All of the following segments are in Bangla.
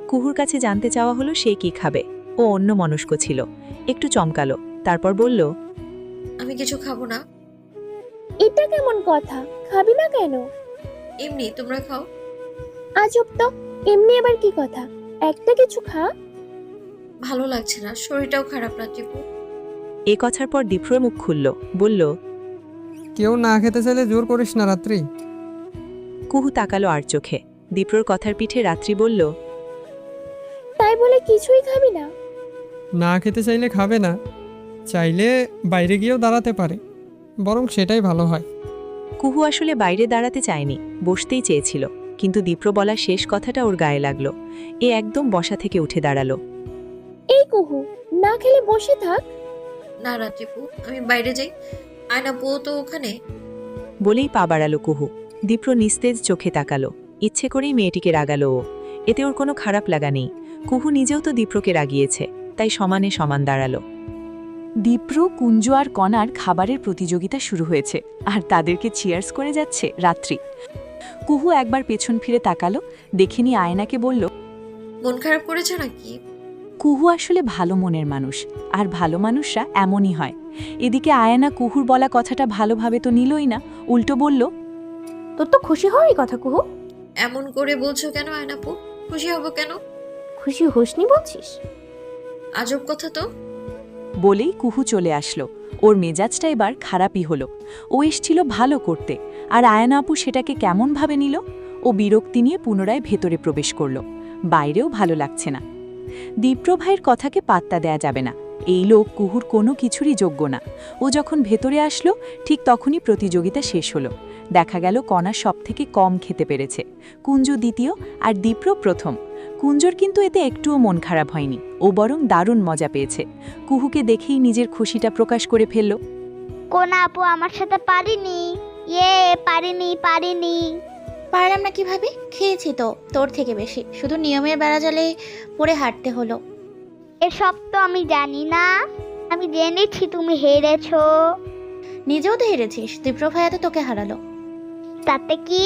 কুহুর কাছে জানতে চাওয়া হলো সে কি খাবে। ও অন্যমনস্ক ছিল, একটু চমকালো, তারপর বলল, আমি কিছু খাবো না। এটা কেমন কথা? খাবি না কেন? এমনি, তোমরা খাও। আজব তো, এমনি আবার কি কথা? একটা কিছু খা। ভালো লাগছে না, শরীরটাও খারাপ রাত্রিপু। এ কথার পর দীপ্রর মুখ খুলল, বলল, কেউ না খেতে চাইলে জোর করিস না রাত্রি। কুহু তাকালো আর চোখে। দীপ্রর কথার পিঠে রাত্রি বলল, তাই বলে কিছুই খাবি না? না খেতে চাইলে খাবে না, চাইলে বাইরে গিয়েও দাঁড়াতে পারে, বরং সেটাই ভালো হয়। কুহু আসলে বাইরে দাঁড়াতে চায়নি, বসতেই চেয়েছিল, কিন্তু দীপ্র বলা শেষ কথাটা ওর গায়ে লাগলো। এ একদম বসা থেকে উঠে দাঁড়ালো। এই কুহু, না খেলে বসে থাক। না রাত্রিপু, আমি বাইরে যাই। আয়না বউ তো ওখানে। বলেই পা বাড়ালো কুহু। দীপ্র নিস্তেজ চোখে তাকালো। ইচ্ছে করেই মেয়েটিকে রাগালো ও। এতে ওর কোনো খারাপ লাগা নেই। কুহু নিজেও তো দীপ্রকে রাগিয়েছে, তাই সমানে সমান দাঁড়ালো। দীপ্র, কুঞ্জ আর কণার খাবারের প্রতিযোগিতা শুরু হয়েছে, আর তাদেরকে চিয়ার্স করে যাচ্ছে রাত্রি। কুহু একবার পেছন ফিরে তাকালো, দেখেনি আয়নাকে বলল, মন খারাপ করেছে নাকি? কুহু আসলে ভালো মনের মানুষ, আর ভালো মানুষরা এমনই হয়। এদিকে আয়না কুহুর বলা কথাটা ভালোভাবে তো নিলই না, উল্টো বলল, তোর তো খুশি হওয়ারই কথা কুহু। এমন করে বলছো কেন আয়নাপু? খুশি হব কেন? খুশি হোসনি বলছিস? আজব কথা তো। বলেই কুহু চলে আসলো। ওর মেজাজটা এবার খারাপই হলো। ও এসছিল ভালো করতে, আর আয়না আপু সেটাকে কেমনভাবে নিল। ও বিরক্তি নিয়ে পুনরায় ভেতরে প্রবেশ করল। বাইরেও ভালো লাগছে না। দীপ্র ভাইয়ের কথাকে পাত্তা দেয়া যাবে না। এই লোক কুহুর কোনো কিছুরই যোগ্য না। ও যখন ভেতরে আসলো, ঠিক তখনই প্রতিযোগিতা শেষ হলো। দেখা গেল কণা সবথেকে কম খেতে পেরেছে, কুঞ্জু দ্বিতীয় আর দীপ্র প্রথম। কুঞ্জর কিন্তু এতে একটুও মন খারাপ হয়নি, ও বরং দারুণ মজা পেয়েছে। কুহুকে দেখেই নিজের খুশিটা প্রকাশ করে ফেলল। কোন আপু আমার সাথে পারিনি, পারিনি। পারলাম না কিভাবে? খেয়েছি তো তোর থেকে বেশি, শুধু নিয়মের বেড়াজালে পড়ে হাঁটতে হলো। এসব তো আমি জানি না, আমি জেনেছি তুমি হেরেছো। নিজেও তো হেরেছিস, দীপ্র ভাইয়া তো তোকে হারালো। তাতে কি,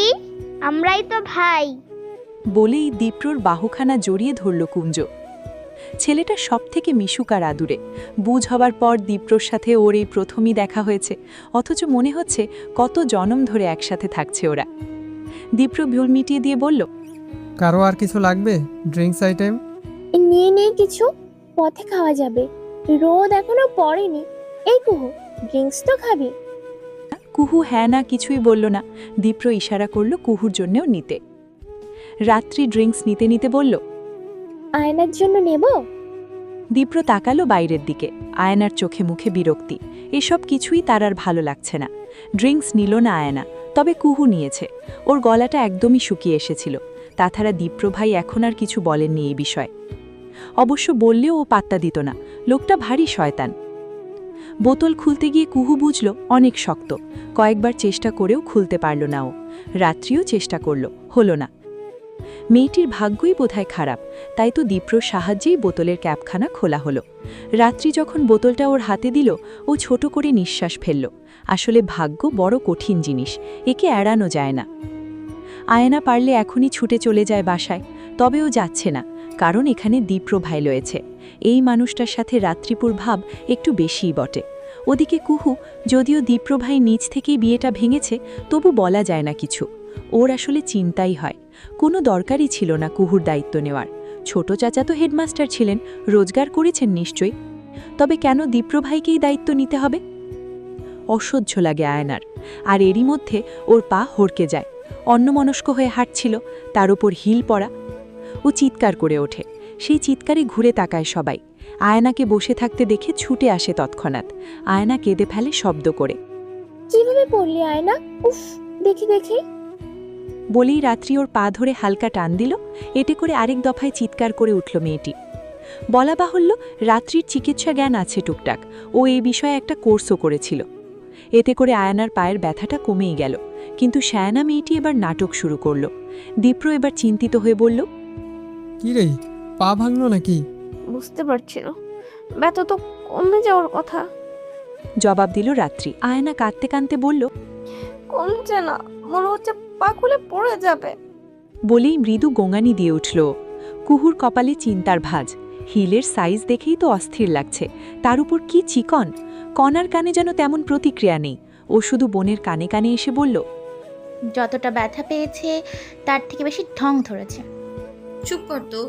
আমরাই তো ভাই। বলেই দীপ্রর বাহুখানা জড়িয়ে ধরল কুঞ্জ। ছেলেটা সবথেকে মিশুক আর আদুরে। বুঝ হবার পর দীপ্রর সাথে ওর এই প্রথমই দেখা হয়েছে, অথচ মনে হচ্ছে কত জনম ধরে একসাথে থাকছে ওরা। দীপ্র ভুল মিটিয়ে দিয়ে বলল, কারো আর কিছু লাগবে? Drinks item? নিয়ে নিয়ে কিছু, পথে খাওয়া যাবে। রোদ এখনো পড়েনি। এই কুহু, ড্রিঙ্কস তো খাবি? কুহু হ্যাঁ না কিছুই বলল না। দীপ্র ইশারা করল কুহুর জন্যেও নিতে। রাত্রি ড্রিঙ্কস নিতে নিতে বলল, আয়নার জন্য নেব? দীপ্র তাকালো বাইরের দিকে। আয়নার চোখে মুখে বিরক্তি। এসব কিছুই তার আর ভালো লাগছে না। ড্রিঙ্কস নিল না আয়না, তবে কুহু নিয়েছে। ওর গলাটা একদমই শুকিয়ে এসেছিল। তাছাড়া দীপ্র ভাই এখন আর কিছু বলেননি এই বিষয়ে। অবশ্য বললেও ও পাত্তা দিত না, লোকটা ভারী শয়তান। বোতল খুলতে গিয়ে কুহু বুঝল অনেক শক্ত। কয়েকবার চেষ্টা করেও খুলতে পারল না ও। রাত্রিও চেষ্টা করল, হলো না। মেয়েটির ভাগ্যই বোধহয় খারাপ, তাই তো দীপ্রর সাহায্যেই বোতলের ক্যাপখানা খোলা হলো। রাত্রি যখন বোতলটা ওর হাতে দিল, ও ছোট করে নিঃশ্বাস ফেলল। আসলে ভাগ্য বড় কঠিন জিনিস, একে এড়ানো যায় না। আয়না পারলে এখনই ছুটে চলে যায় বাসায়, তবে ও যাচ্ছে না, কারণ এখানে দীপ্র ভাই রয়েছে। এই মানুষটার সাথে রাত্রিপুর ভাব একটু বেশিই বটে। ওদিকে কুহু, যদিও দীপ্র ভাই নিজ থেকেই বিয়েটা ভেঙেছে, তবু বলা যায় না কিছু। ওর আসলে চিন্তাই হয়। কোনো দরকারই ছিল না কুহুর দায়িত্ব নেওয়ার। ছোট চাচা তো হেডমাস্টার ছিলেন, রোজগার করেছেন নিশ্চয়ই। তবে কেন দীপ্র ভাইকেই দায়িত্ব নিতে হবে? অসহ্য লাগে আয়নার। আর এরই মধ্যে ওর পা হড়কে যায়। অন্যমনস্ক হয়ে হাঁটছিল, তার উপর হিল পরা। ও চিৎকার করে ওঠে। সেই চিৎকারে ঘুরে তাকায় সবাই। আয়নাকে বসে থাকতে দেখে ছুটে আসে তৎক্ষণাৎ। আয়না কেঁদে ফেলে শব্দ করে। কিভাবে পড়লি আয়না? উফ, দেখি দেখি। বলেই রাত্রি ওর পা ধরে হালকা টান দিল। এতে করে আরেক দফায় চিৎকার করে উঠল মেয়েটি। বলা বাহুল্য, রাত্রির চিকিৎসা জ্ঞান আছে টুকটাক। ও এই বিষয়ে একটা কোর্সও করেছিল। এতে করে আয়নার পায়ের ব্যথাটা কমেই গেল। কিন্তু শায়না মেয়েটি এবার নাটক শুরু করল। দীপ্র এবার চিন্তিত হয়ে বলল, কি রে, পা ভাঙলো নাকি? বুঝতে পারছি না, ব্যথা তো কমে যাওয়ার কথা। জবাব দিল রাত্রি। আয়না কাঁদতে কাঁদতে বলল, কমছে না, মনে হচ্ছে পা খুলে পড়ে যাবে। বলেই মৃদু গোঙানি দিয়ে উঠল। কুহুর কপালে চিন্তার ভাঁজ। হিলের সাইজ দেখেই তো অস্থির লাগছে, তার উপর কি চিকন। কণার কানে যেন তেমন প্রতিক্রিয়া নেই। ও শুধু বোনের কানে কানে এসে বলল, যতটা ব্যথা পেয়েছে তার থেকে বেশি ঢং ধরেছে। চুপ কর তো।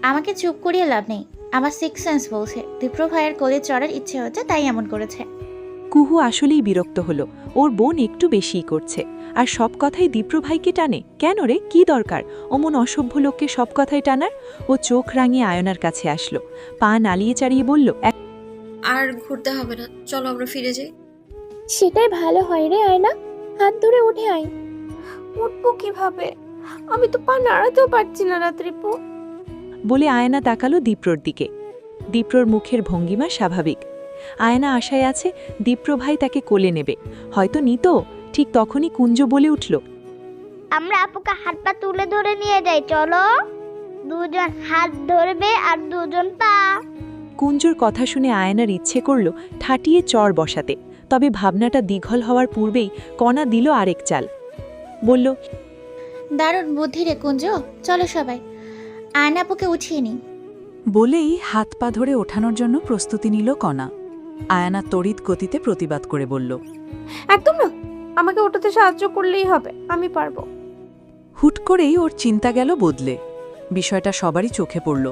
আমাকে চুপ করিয়ে লাভ নেই। আমার সিক্স সেন্স বলছে দীপ্র ভাইয়ের কোলে চড়ার ইচ্ছে হচ্ছে, তাই এমন করেছে। কুহু আসলেই বিরক্ত হলো। ওর বোন একটু বেশিই করছে, আর সব কথাই দীপ্র ভাইকে টানে। কেন রে, কি দরকার অমন অসভ্য লোককে সব কথাই টানার? ও চোখ রাঙিয়ে আয়নার কাছে আসলো, পা নালিয়ে চাড়িয়ে বলল, আর ঘুরতে হবে না, চলো আমরা ফিরে যাই। সেটাই ভালো হয় রে আয়না, হাত ধরে উঠে আয়। উঠবো কিভাবে? আমি তো পা নাড়াতেও পারছি না রাত্রিপু। বলে আয়না তাকালো দীপ্রর দিকে। দীপ্রর মুখের ভঙ্গিমা স্বাভাবিক। আয়না আশায় আছে দীপ্র ভাই তাকে কোলে নেবে, হয়তো নিত। ঠিক তখনই কুঞ্জ বলে উঠল, আমরা আপুকে হাত পা তুলে ধরে নিয়ে যাই, চলো। দুজন হাত ধরবে আর দুজন পা। কুঞ্জর কথা শুনে আয়নার ইচ্ছে করল ঠাটিয়ে চড় বসাতে, তবে ভাবনাটা দীঘল হওয়ার পূর্বেই কণা দিল আরেক চাল। বলল, দারুণ বুদ্ধি রে কুঞ্জ, চলো সবাই আয়নাপুকে উঠিয়ে নিই। বলেই হাত পা ধরে ওঠানোর জন্য প্রস্তুতি নিল কণা। আয়না তড়িৎ গতিতে প্রতিবাদ করে বলল, একদম না, আমাকে ওঠাতে সাহায্য করলেই হবে, আমি পারবো। হুট করেই ওর চিন্তা গেল বদলে। বিষয়টা সবারই চোখে পড়ল,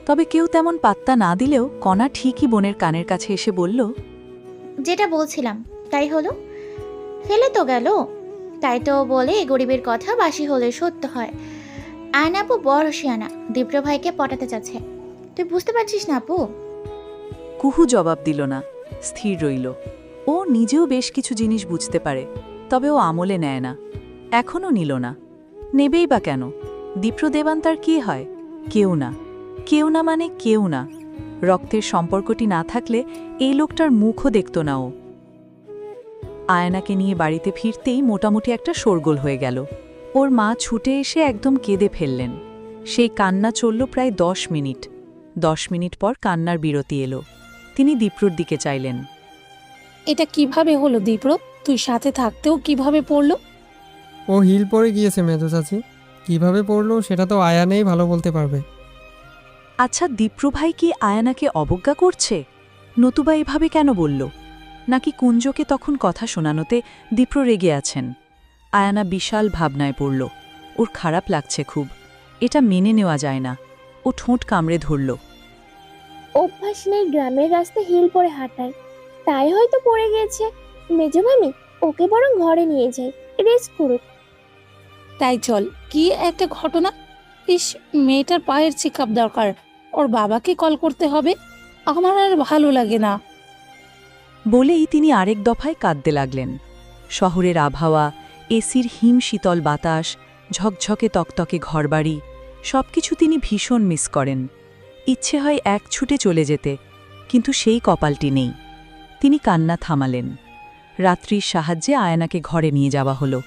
তবে কেউ তেমন পাত্তা না দিলেও কণা ঠিকই বোনের কানের কাছে এসে বলল, যেটা বলছিলাম তাই হলো, ফেলে তো গেল, তাই তো বলে গরিবের কথা বাসি হলে সত্য হয়। আয়নাপু বড় শিয়ানা, দীপ্র ভাইকে পটাতে চাচ্ছে। তুই বুঝতে পারছিস না আপু? কুহু জবাব দিল না, স্থির রইল। ও নিজেও বেশ কিছু জিনিস বুঝতে পারে, তবে ও আমলে নেয় না। এখনও নিল না, নেবেই বা কেন? দীপ্র দেবান্তার কি হয়? কেউ না, কেউ না মানে কেউ না। রক্তের সম্পর্কটি না থাকলে এই লোকটার মুখও দেখত না ও। আয়নাকে নিয়ে বাড়িতে ফিরতেই মোটামুটি একটা শোরগোল হয়ে গেল। ওর মা ছুটে এসে একদম কেঁদে ফেললেন। সেই কান্না চলল প্রায় 10 মিনিট। 10 মিনিট পর কান্নার বিরতি এলো। তিনি দীপ্রর দিকে চাইলেন। এটা কিভাবে হলো দীপ্র? তুই সাথে থাকতেও কিভাবে পড়লো? ও হিল পরে গিয়েছে মেজো চাচি, কীভাবে পড়লো সেটা তো আয়ানেই ভালো বলতে পারবে। আচ্ছা, দীপ্র ভাই কি আয়ানাকে অবজ্ঞা করছে? নতুবা এভাবে কেন বলল? নাকি কুঞ্জকে তখন কথা শোনানোতে দীপ্র রেগে আছেন? আয়ানা বিশাল ভাবনায় পড়ল। ওর খারাপ লাগছে খুব, এটা মেনে নেওয়া যায় না। ও ঠোঁট কামড়ে ধরল। অভ্যাস নেই গ্রামের রাস্তায় হিল পরে হাঁটায়, তাই হয়তো পড়ে গিয়েছে। মেজো মামি, ওকে বরং ঘরে নিয়ে যাই, রেস্ট করুক। তাই চল, কি একটা ঘটনা! ইস, মেয়েটার পায়ের চেক আপ দরকার, ওর বাবাকে কল করতে হবে। আমার আর ভালো লাগে না। বলেই তিনি আরেক দফায় কাঁদতে লাগলেন। শহরের আবহাওয়া, এসির হিম শীতল বাতাস, ঝকঝকে তকতকে ঘরবাড়ি, সবকিছু তিনি ভীষণ মিস করেন। ইচ্ছে হয় এক ছুটে চলে যেতে, কিন্তু সেই কপালটি নেই। তিনি কান্না থামালেন। রাত্রির সাহায্যে আয়নাকে ঘরে নিয়ে যাওয়া হলো।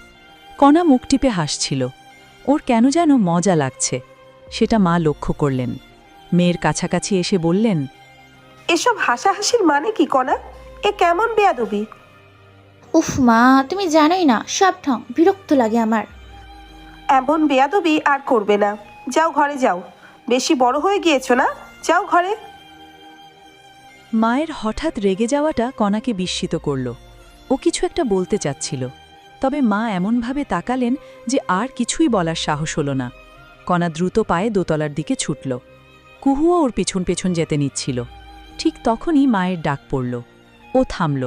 কণা মুখ টিপে হাসছিল। ওর কেন যেন মজা লাগছে, সেটা মা লক্ষ্য করলেন। মেয়ের কাছাকাছি এসে বললেন, এসব হাসাহাসির মানে কি কণা? এ কেমন বেয়াদবি? উফ মা, তুমি জানোই না সব ঠং, বিরক্ত লাগে আমার। এমন বেয়াদবি আর করবে না। যাও ঘরে যাও, বেশি বড় হয়ে গিয়েছো না, যাও ঘরে। মায়ের হঠাৎ রেগে যাওয়াটা কণাকে বিস্মিত করল। ও কিছু একটা বলতে চাচ্ছিল, তবে মা এমনভাবে তাকালেন যে আর কিছুই বলার সাহস হল না। কণা দ্রুত পায়ে দোতলার দিকে ছুটল। কুহুও ওর পেছন পেছন যেতে নিচ্ছিল। ঠিক তখনই মায়ের ডাক পড়ল। ও থামল।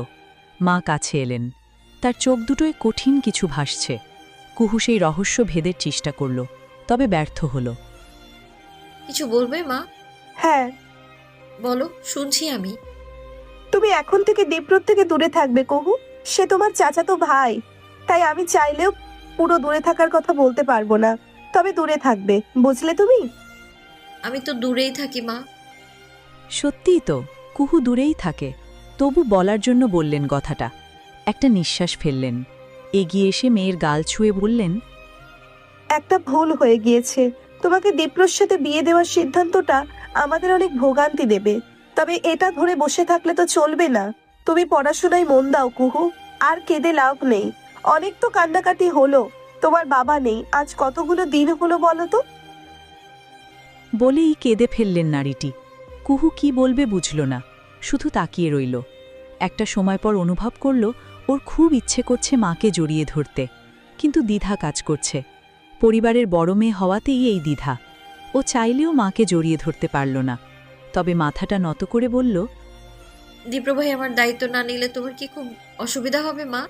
মা কাছে এলেন। তার চোখ দুটোয় কঠিন কিছু ভাসছে। কুহু সেই রহস্য ভেদের চেষ্টা করল, তবে ব্যর্থ হল। কিছু বলবে মা? হ্যাঁ, বলো, শুনছি আমি। তুমি এখন থেকে দীপ্রর থেকে দূরে থাকবে কুহু। সে তোমার চাচাতো ভাই, তাই আমি চাইলেও পুরো দূরে থাকার কথা বলতে পারবো না, তবে দূরে থাকবে, বুঝলে তুমি? আমি তো দূরেই থাকি মা। সত্যিই তো, কুহু দূরেই থাকে, তবু বলার জন্য বললেন কথাটা। একটা নিঃশ্বাস ফেললেন। এগিয়ে এসে মেয়ের গাল ছুঁয়ে বললেন, একটা ভুল হয়ে গিয়েছে। তোমাকে দীপ্রর সাথে বিয়ে দেওয়ার সিদ্ধান্তটা আমাদের অনেক ভোগান্তি দেবে, তবে এটা ধরে বসে থাকলে তো চলবে না। তুমি পড়াশোনায় মন দাও কুহু, আর কেঁদে লাভ নেই। অনেক তো কান্নাকাটি হলো, তোমার বাবা নেই, আজ কতগুলো দিন হলো বলো তো। বলেই কেঁদে ফেললেন নারীটি। কুহু কি বলবে বুঝল না, শুধু তাকিয়ে রইল। একটা সময় পর অনুভব করল ওর খুব ইচ্ছে করছে মাকে জড়িয়ে ধরতে, কিন্তু দ্বিধা কাজ করছে। পরিবারের বড় মেয়ে হওয়াতেই এই দ্বিধা। ও চাইলেও মাকে জড়িয়ে ধরতে পারল না, তবে মাথাটা নত করে বলল, দীপ্র ভাই আমার দায়িত্ব না নিলে তোমার কি খুব অসুবিধা হবে মা?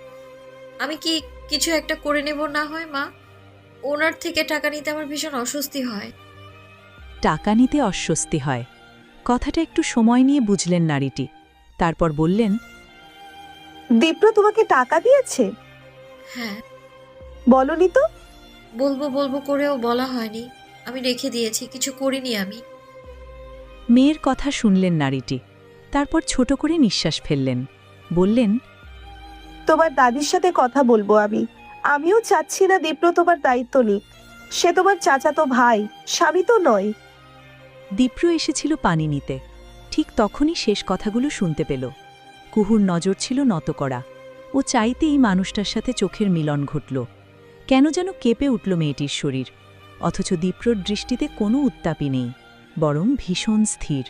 আমি কি কিছু একটা করে নেব না হয় মা? ওনার থেকে টাকা নিতে আমার ভীষণ অস্বস্তি হয়। টাকা নিতে অস্বস্তি হয়। কথাটা একটু সময় নিয়ে বুঝলেন নারীটি। তারপর বললেন, দীপ্র তোমাকে টাকা দিয়েছে? হ্যাঁ। বলনি তো। বলবো বলবো করেও বলা হয়নি। আমি রেখে দিয়েছি, কিছু করিনি আমি। মেয়ের কথা শুনলেন নারীটি। তারপর ছোট করে নিঃশ্বাস ফেললেন। বললেন, তোমার দাদির সাথে কথা বলবো আমি। আমিও চাচ্ছি না দীপ্র তোমার দায়িত্ব নিক। সে তোমার চাচাতো ভাই, স্বামী তো নয়। দীপ্র এসেছিল পানি নিতে। ঠিক তখনই শেষ কথাগুলো শুনতে পেল। কুহুর নজর ছিল নত করা। ও চাইতেই মানুষটার সাথে চোখের মিলন ঘটল। কেন যেন কেঁপে উঠল মেয়েটির শরীর। অথচ দীপ্রর দৃষ্টিতে কোনো উত্তাপই নেই, বরং ভীষণ স্থির।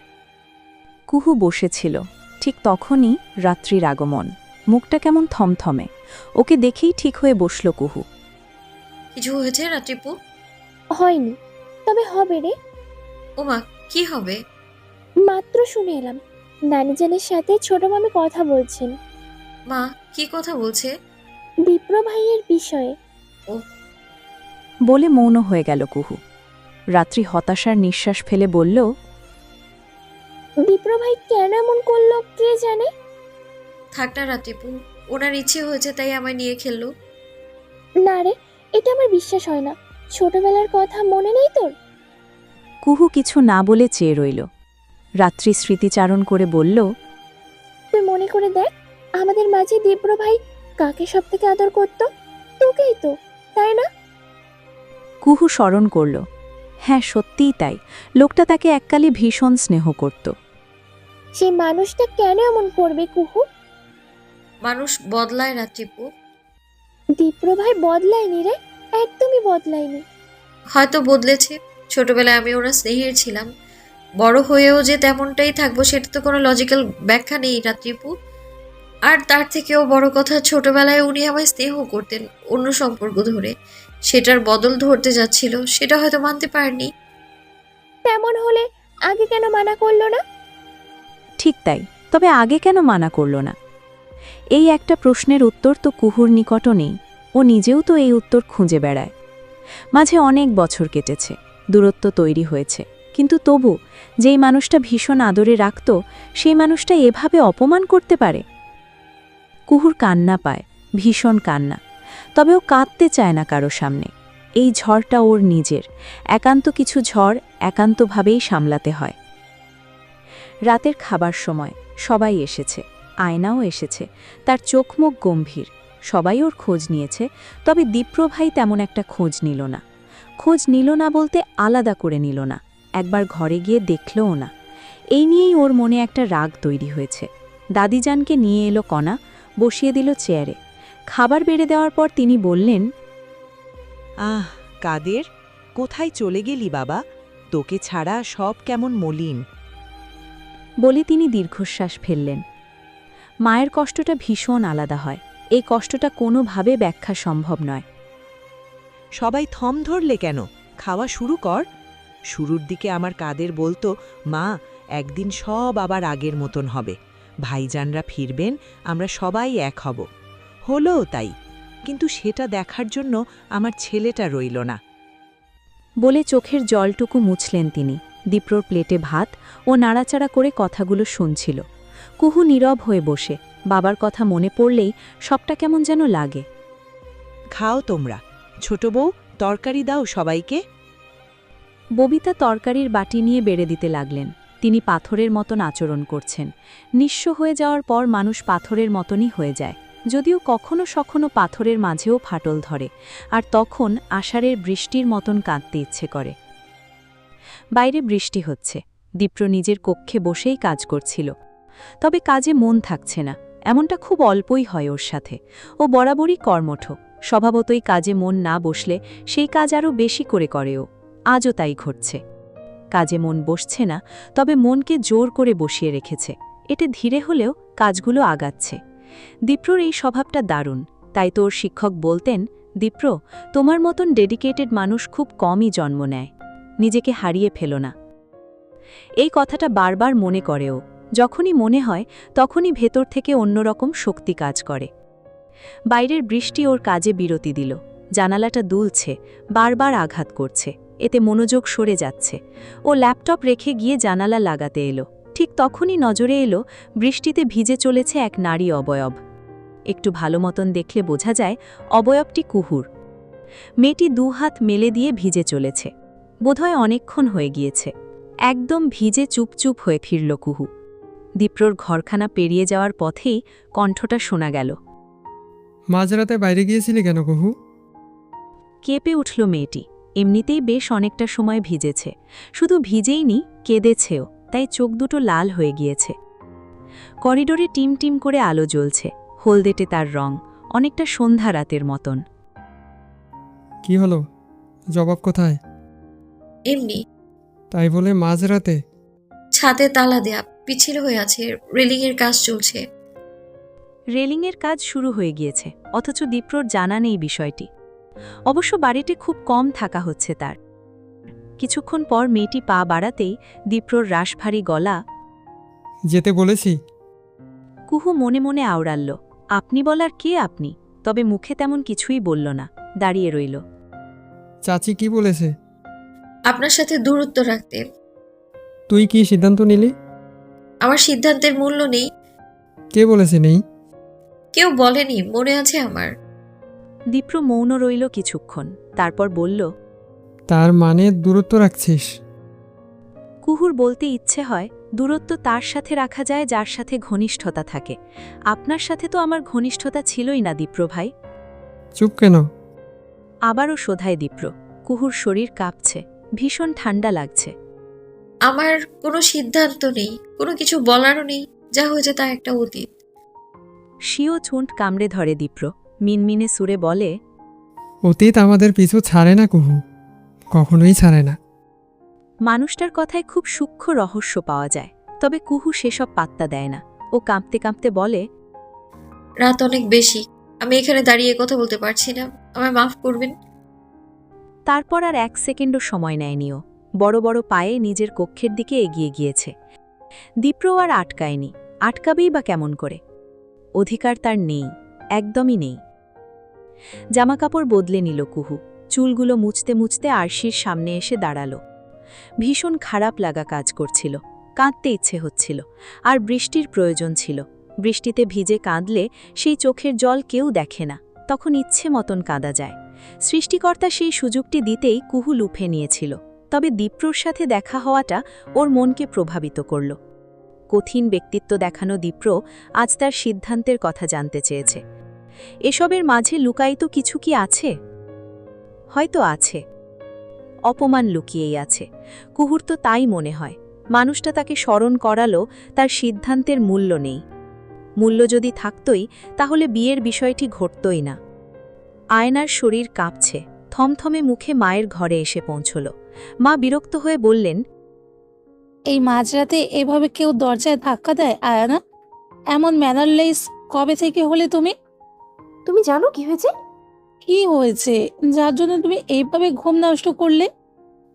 কুহু বসেছিল। ঠিক তখনই রাত্রির আগমন। মুখটা কেমন থমথমে। ওকে দেখেই ঠিক হয়ে বসল কুহু। কিছু হয়েছে রাত্রিপু? হয়নি, তবে হবে রে। ওমা, কি হবে? মাত্র শুনে এলাম নানিজানের সাথে ছোট মামি কথা বলছেন মা কি কথা বলছে? দীপ্র ভাইয়ের বিষয়ে। বলে মৌন হয়ে গেল কুহু। রাত্রি হতাশার নিঃশ্বাস ফেলে বলল, দীপ্র ভাই কেন এমন করলো কে জানে। থাক না রাত্রিপু, ওনার ইচ্ছে হয়েছে তাই আমায় নিয়ে খেললো। না রে, এটা আমার বিশ্বাস হয় না। ছোটবেলার কথা মনে নেই তোর? কুহু কিছু না বলে চেয়ে রইল। রাত্রি স্মৃতিচারণ করে বলল, তুই মনে করে দেখ, আমাদের মাঝে দীপ্র ভাই কাকে সব থেকে আদর করত? তোকেই তো, তাই না? কুহু স্মরণ করল। হ্যাঁ, সত্যিই তাই। লোকটা তাকে এককালে ভীষণ স্নেহ করত। সেই মানুষটা কেন এমন করবে কুহু? মানুষ বদলায় রাত্রিপু। দীপ্র ভাই বদলায়নি রে, একদমই বদলায়নি। হয়তো বদলেছে। ছোটবেলায় আমি ওনার স্নেহের ছিলাম, বড় হয়েও যে তেমনটাই থাকবো সেটা তো কোনো লজিক্যাল ব্যাখ্যা নেই রাত্রিপু। আর তার থেকেও বড় কথা, ছোটবেলায় উনি আমায় স্নেহ করতেন অন্য সম্পর্ক ধরে। সেটার বদল ধরতে যাচ্ছিল, সেটা হয়তো মানতে পারেনি। তেমন হলে আগে কেন মানা করলো না? ঠিক তাই, তবে আগে কেন মানা করল না? এই একটা প্রশ্নের উত্তর তো কুহুর নিকটও নেই। ও নিজেও তো এই উত্তর খুঁজে বেড়ায়। মাঝে অনেক বছর কেটেছে, দূরত্ব তৈরি হয়েছে, কিন্তু তবু যেই মানুষটা ভীষণ আদরে রাখত, সেই মানুষটা এভাবে অপমান করতে পারে? কুহুর কান্না পায়, ভীষণ কান্না। তবে ও কাঁদতে চায় না কারো সামনে। এই ঝড়টা ওর নিজের। একান্ত কিছু ঝড় একান্তভাবেই সামলাতে হয়। রাতের খাবার সময় সবাই এসেছে। আয়নাও এসেছে। তার চোখ মুখ গম্ভীর। সবাই ওর খোঁজ নিয়েছে, তবে দীপ্র ভাই তেমন একটা খোঁজ নিল না। খোঁজ নিল না বলতে আলাদা করে নিল না, একবার ঘরে গিয়ে দেখলও না। এই নিয়েই ওর মনে একটা রাগ তৈরি হয়েছে। দাদিজানকে নিয়ে এলো কণা, বসিয়ে দিল চেয়ারে। খাবার বেড়ে দেওয়ার পর তিনি বললেন, আহ কাদের, কোথায় চলে গেলি বাবা? তোকে ছাড়া সব কেমন মলিন। বলে তিনি দীর্ঘশ্বাস ফেললেন। মায়ের কষ্টটা ভীষণ আলাদা হয়। এই কষ্টটা কোনোভাবে ব্যাখ্যা সম্ভব নয়। সবাই থম ধরলে কেন? খাওয়া শুরু কর। শুরুর দিকে আমার কাদের বলতো, মা একদিন সব আবার আগের মতন হবে, ভাইজানরা ফিরবেন, আমরা সবাই এক হব। হলোও তাই, কিন্তু সেটা দেখার জন্য আমার ছেলেটা রইল না। বলে চোখের জলটুকু মুছলেন তিনি। দীপ্রর প্লেটে ভাত ও নাড়াচাড়া করে কথাগুলো শুনছিল। কুহু নীরব হয়ে বসে। বাবার কথা মনে পড়লেই সবটা কেমন যেন লাগে। খাও তোমরা। ছোট বউ, তরকারি দাও সবাইকে। ববিতা তরকারির বাটি নিয়ে বেড়ে দিতে লাগলেন। তিনি পাথরের মতন আচরণ করছেন। নিঃস্ব হয়ে যাওয়ার পর মানুষ পাথরের মতনই হয়ে যায়, যদিও কখনো সখনো পাথরের মাঝেও ফাটল ধরে, আর তখন আষাঢ়ের বৃষ্টির মতন কাঁদতে ইচ্ছে করে। বাইরে বৃষ্টি হচ্ছে। দীপ্র নিজের কক্ষে বসেই কাজ করছিল। তবে কাজে মন থাকছে না, এমনটা খুব অল্পই হয় ওর সাথে। ও বরাবরই কর্মঠ, স্বভাবতই কাজে মন না বসলে সেই কাজ আরও বেশি করে ও। আজও তাই ঘটছে। কাজে মন বসছে না, তবে মনকে জোর করে বসিয়ে রেখেছে। এতে ধীরে হলেও কাজগুলো আগাচ্ছে। দীপ্রর এই স্বভাবটা দারুণ, তাই তো ওর শিক্ষক বলতেন, দীপ্র, তোমার মতন ডেডিকেটেড মানুষ খুব কমই জন্ম নেয়, নিজেকে হারিয়ে ফেলো না। এই কথাটা বারবার মনে করে ও। যখনই মনে হয় তখনই ভেতর থেকে অন্যরকম শক্তি কাজ করে। বাইরের বৃষ্টি ওর কাজে বিরতি দিল। জানালাটা দুলছে, বারবার আঘাত করছে, এতে মনোযোগ সরে যাচ্ছে। ও ল্যাপটপ রেখে গিয়ে জানালা লাগাতে এলো। ঠিক তখনই নজরে এলো বৃষ্টিতে ভিজে চলেছে এক নারী অবয়ব। একটু ভালো মতন দেখলে বোঝা যায় অবয়বটি কুহুর। মেয়েটি দুহাত মেলে দিয়ে ভিজে চলেছে। বোধহয় অনেকক্ষণ হয়ে গিয়েছে। একদম ভিজে চুপচুপ হয়ে ফিরল কুহু। দীপ্রর ঘরখানা পেরিয়ে যাওয়ার পথেই কণ্ঠটা শোনা গেল। মাঝরাতে বাইরে গিয়েছিলি কেন কুহু? কেঁপে উঠল মেয়েটি। এমনিতেই বেশ অনেকটা সময় ভিজেছে, শুধু ভিজেইনি, কেঁদেছেও, তাই চোখ দুটো লাল হয়ে গিয়েছে। করিডোরে টিম টিম করে আলো জ্বলছে, হলদেটে তার রং, অনেকটা সন্ধ্যা রাতের মতন। কি হলো? জবাব কোথায়? এমনি। তাই বলে মাঝরাতে? ছাদে তালা দেয়া, পিছিল হয়ে আছে, রেলিংয়ের কাজ চলছে। রেলিংয়ের কাজ শুরু হয়ে গিয়েছে, অথচ দীপ্রর জানা নেই বিষয়টি। অবশ্য বাড়িতে খুব কম থাকা হচ্ছে তার। কিছুক্ষণ পর মেয়েটি পা বাড়াতেই দীপ্রর রাশভারী গলা। যেতে বলেছি? কুহু মনে মনে আওড়াল্ল, আপনি বলার কে আপনি? তবে মুখে তেমন কিছুই বলল না, দাঁড়িয়ে রইল। চাচি কি বলেছে? আপনার সাথে দূরত্ব রাখতে। তুই কি সিদ্ধান্ত নিলি? আমার সিদ্ধান্তের মূল্য নেই। কে বলেছে নেই? কেউ বলেনি, মনে আছে আমার। দীপ্র মৌন রইল কিছুক্ষণ, তারপর বলল, তার মানে দূরত্ব রাখছিস? কুহুর বলতে ইচ্ছে হয়, দূরত্ব তার সাথে রাখা যায় যার সাথে ঘনিষ্ঠতা থাকে। আপনার সাথে তো আমার ঘনিষ্ঠতা ছিলই না দীপ্র ভাই। চুপ কেন? আবারও শোধায় দীপ্র। কুহুর শরীর কাঁপছে, ভীষণ ঠান্ডা লাগছে। আমার কোনো সিদ্ধান্ত নেই, কোনো কিছু বলারও নেই, যা হয়েছে তা একটা অতীত। স্বীয় চুঁট কামড়ে ধরে দীপ্র, মিনমিনে সুরে বলে, অতীত আমাদের পিছু ছাড়ে না কুহু, কখনোই ছাড়ে না। মানুষটার কথায় খুব সূক্ষ্ম রহস্য পাওয়া যায়, তবে কুহু সেসব পাত্তা দেয় না। ও কাঁপতে কাঁপতে বলে, রাত অনেক বেশি, আমি এখানে দাঁড়িয়ে কথা বলতে পারছি না, আমায় মাফ করবেন। তারপর আর 1 সেকেন্ডও সময় নেয়নি ও। বড় বড় পায়ে নিজের কক্ষের দিকে এগিয়ে গিয়েছে। দীপ্র আর আটকায়নি, আটকাবেই বা কেমন করে? অধিকার তার নেই, একদমই নেই। জামাকাপড় বদলে নিল কুহু, চুলগুলো মুছতে মুছতে আরশির সামনে এসে দাঁড়ালো। ভীষণ খারাপ লাগা কাজ করছিল, কাঁদতে ইচ্ছে হচ্ছিল, আর বৃষ্টির প্রয়োজন ছিল। বৃষ্টিতে ভিজে কাঁদলে সেই চোখের জল কেউ দেখে না, তখন ইচ্ছে মতন কাঁদা যায়। সৃষ্টিকর্তা সেই সুযোগটি দিতেই কুহু লুফে নিয়েছিল। তবে দীপ্রর সাথে দেখা হওয়াটা ওর মনকে প্রভাবিত করল। কঠিন ব্যক্তিত্ব দেখানো দীপ্র আজ তার সিদ্ধান্তের কথা জানতে চেয়েছে। এসবের মাঝে লুকায়িত কিছু কি আছে? হয়তো আছে। অপমান লুকিয়েই আছে। কুহুর তো তাই মনে হয়। মানুষটা তাকে স্মরণ করালো তার সিদ্ধান্তের মূল্য নেই। মূল্য যদি থাকতই, তাহলে বিয়ের বিষয়টি ঘটতই না। আয়নার শরীর কাঁপছে, থমথমে মুখে মায়ের ঘরে এসে পৌঁছল। মা বিরক্ত হয়ে বললেন, এই মাঝরাতে এভাবে কেউ দরজায় ধাক্কা দেয় আয়ানা? এমন ম্যানারলেস কবে থেকে হলে তুমি? তুমি জানো কি হয়েছে? কি হয়েছে যার জন্য তুমি এইভাবে ঘুম নষ্ট করলে?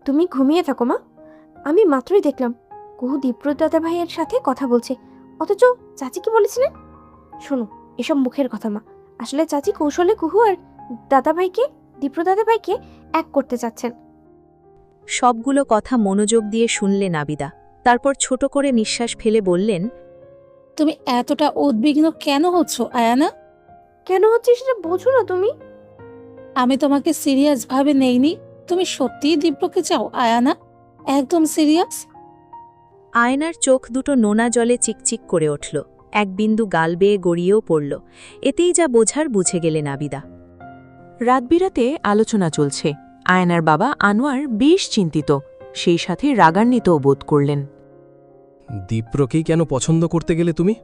তুমি ঘুমিয়ে থাকো মা, আমি মাত্রই দেখলাম কুহু দীপ্র দাদা ভাইয়ের সাথে কথা বলছে, অথচ চাচি কি বলেছিলেন? শোনো, এসব মুখের কথা মা। আসলে চাচি কৌশলে কুহু আর দীপ্র দাদা ভাইকে এক করতে চাচ্ছেন। সবগুলো কথা মনোযোগ দিয়ে শুনলেন আবিদা। তারপর ছোট করে নিঃশ্বাস ফেলে বললেন, তুমি এতটা উদ্বিগ্ন কেন হচ্ছ আয়ানা? কেন হচ্ছে সেটা বোঝো না তুমি? আমি তোমাকে সিরিয়াস ভাবে নেইনি। তুমি সত্যিই দীপ্রকে চাও আয়ানা? একদম সিরিয়াস? আয়নার চোখ দুটো নোনা জলে চিকচিক করে উঠল, এক বিন্দু গাল বেয়ে গড়িয়েও পড়ল। এতেই যা বোঝার বুঝে গেলেন আবিদা। রাতবিরাতে আলোচনা চলছে। আয়নার বাবা আনোয়ার বেশ চিন্তিত, সেই সাথে রাগান্বিতও বোধ করলেন। দীপ্রকেই কেন পছন্দ করতে গেলে তুমি?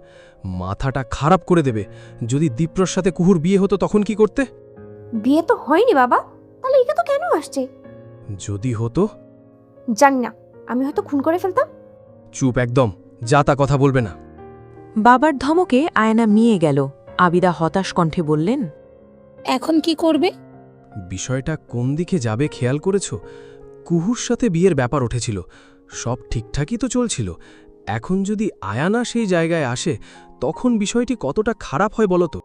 মাথাটা খারাপ করে দেবে। যদি দীপ্রর সাথে কুহুর বিয়ে হতো তখন কি করতে? বিয়ে তো হয়নি বাবা, তাহলে এটা তো কেন আসছে? যদি হতো? জানি না, আমি হয়তো খুন করে ফেলতাম। চুপ একদম, যা তা কথা বলবে না। বাবার ধমকে আয়না মিয়ে গেল। আবিদা হতাশ কণ্ঠে বললেন, এখন কি করবে? বিষয়টা কোন দিকে যাবে খেয়াল করেছ? কুহুর সাথে বিয়ের ব্যাপার উঠেছিল, সব ঠিকঠাকই তো চলছিল। এখন যদি আয়ানা সেই জায়গায় আসে, তখন বিষয়টি কতটা খারাপ হয় বলো তো?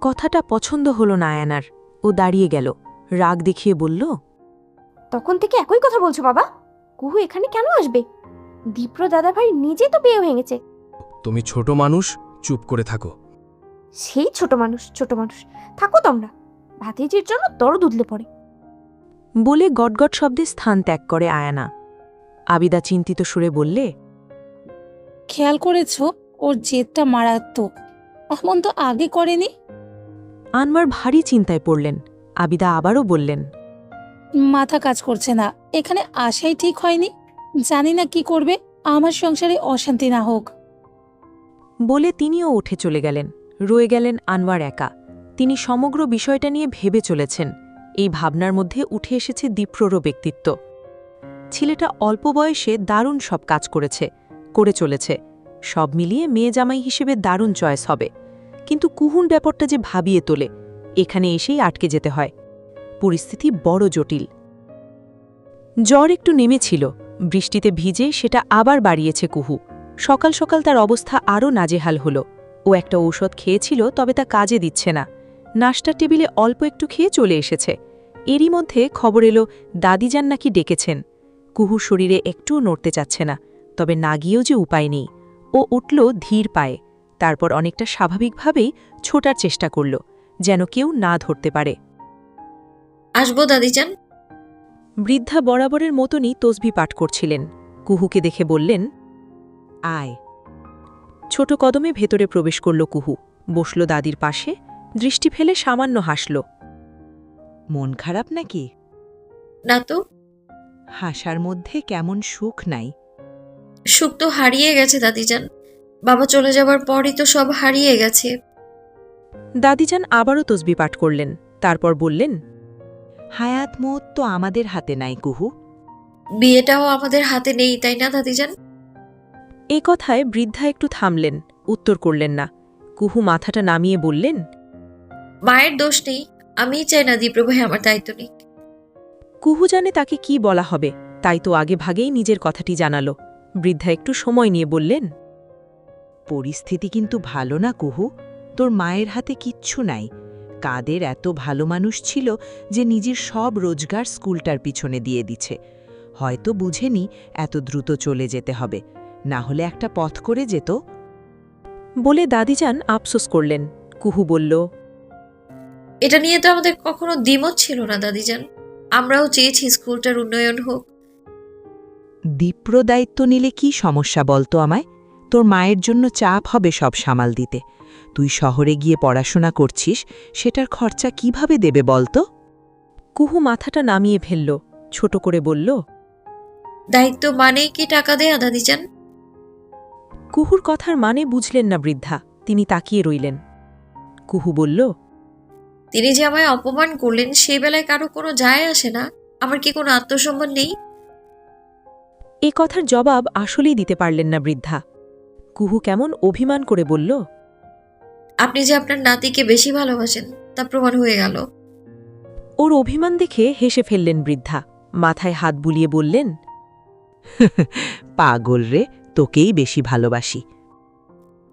কথাটা পছন্দ হলো না আয়নার। ও দাঁড়িয়ে গেল, রাগ দেখিয়ে বলল, তখন থেকে একই কথা বলছো বাবা। কুহু এখানে কেন আসবে? দীপ্র দাদাভাই নিজে তো বিয়ে ভেঙেছে। তুমি ছোট মানুষ, চুপ করে থাকো। সেই ছোট মানুষ থাকো তোমরা। ভাতিজির জন্য দরদ উদলে পড়ে। বলে গটগট শব্দে স্থান ত্যাগ করে আয়ানা। আবিদা চিন্তিত সুরে বললে, খেয়াল করেছ ওর জেদটা মারাত্মক, এমন তো আগে করেনি। আনওয়ার ভারী চিন্তায় পড়লেন। আবিদা আবারও বললেন, মাথা কাজ করছে না, এখানে আসাই ঠিক হয়নি। জানি না কি করবে, আমার সংসারে অশান্তি না হোক। বলে তিনিও উঠে চলে গেলেন। রয়ে গেলেন আনওয়ার একা। তিনি সমগ্র বিষয়টা নিয়ে ভেবে চলেছেন। এই ভাবনার মধ্যে উঠে এসেছে দীপ্ররও ব্যক্তিত্ব। ছেলেটা অল্প বয়সে দারুণ সব কাজ করে চলেছে। সব মিলিয়ে মেয়ে জামাই হিসেবে দারুণ চয়েস হবে। কিন্তু কুহুর ব্যাপারটা যে ভাবিয়ে তোলে, এখানে এসেই আটকে যেতে হয়। পরিস্থিতি বড় জটিল। জ্বর একটু নেমেছিল, বৃষ্টিতে ভিজে সেটা আবার বাড়িয়েছে কুহু। সকাল সকাল তার অবস্থা আরও নাজেহাল হল। ও একটা ঔষধ খেয়েছিল, তবে তা কাজে দিচ্ছে না। নাশতার টেবিলে অল্প একটু খেয়ে চলে এসেছে। এরই মধ্যে খবর এলো দাদিজান নাকি ডেকেছেন। কুহুর শরীরে একটুও নড়তে চাচ্ছে না, তবে না গিয়েও যে উপায় নেই। ও উঠল ধীর পায়ে, তারপর অনেকটা স্বাভাবিকভাবেই ছোটার চেষ্টা করল, যেন কেউ না ধরতে পারে। আসবো দাদিজান? বৃদ্ধা বরাবরের মতনই তসবি পাঠ করছিলেন। কুহুকে দেখে বললেন, আয়। ছোট কদমে ভেতরে প্রবেশ করল কুহু, বসল দাদির পাশে, দৃষ্টি ফেলে সামান্য হাসল। মন খারাপ নাকি? না তো। হাসার মধ্যে কেমন সুখ নাই? সুখ তো হারিয়ে গেছে দাদিজান। বাবা চলে যাবার পরই তো সব হারিয়ে গেছে। দাদিজান আবারও তসবি পাঠ করলেন, তারপর বললেন, হায়াত মত তো আমাদের হাতে নাই কুহু। বিয়েটাও আমাদের হাতে নেই, তাই না দাদিজান? এ কথায় বৃদ্ধা একটু থামলেন, উত্তর করলেন না। কুহু মাথাটা নামিয়ে বললেন, মায়ের দোষ নেই, আমিই চাই না দীপ্রভাই আমার দায়িত্ব নিক। কুহু জানে তাকে কি বলা হবে, তাই তো আগে ভাগেই নিজের কথাটি জানাল। বৃদ্ধা একটু সময় নিয়ে বললেন, পরিস্থিতি কিন্তু ভালো না কুহু। তোর মায়ের হাতে কিচ্ছু নাই। কাদের এত ভালো মানুষ ছিল যে নিজের সব রোজগার স্কুলটার পিছনে দিয়ে দিছে। হয়তো বুঝেনি এত দ্রুত চলে যেতে হবে, না হলে একটা পথ করে যেত। বলে দাদিজান আফসোস করলেন। কুহু বলল, এটা নিয়ে তো আমাদের কখনো দ্বিমত ছিল না দাদিজান। আমরাও চেয়েছি স্কুলটার উন্নয়ন হোক। দীপ্র দায়িত্ব নিলে কি সমস্যা বলতো আমায়? তোর মায়ের জন্য চাপ হবে সব সামাল দিতে। তুই শহরে গিয়ে পড়াশোনা করছিস, সেটার খরচা কিভাবে দেবে বলতো? কুহু মাথাটা নামিয়ে ফেলল, ছোট করে বলল, দায়িত্ব মানেই কি টাকা দেয়া দাদিজান? কুহুর কথার মানে বুঝলেন না বৃদ্ধা। তিনি তাকিয়ে রইলেন। কুহু বলল, তিনি যে আমায় অপমান করলেন, সেই বেলায় কারো কোনো যায় আসে না। আমার কি কোনো আত্মসম্মান নেই? এ কথার জবাব আসলেই দিতে পারলেন না বৃদ্ধা। কুহু কেমন অভিমান করে বলল, আপনি যে আপনার নাতিকে বেশি ভালোবাসেন তা প্রমাণ হয়ে গেল। ওর অভিমান দেখে হেসে ফেললেন বৃদ্ধা। মাথায় হাত বুলিয়ে বললেন, পাগল রে, তোকেই বেশি ভালোবাসি।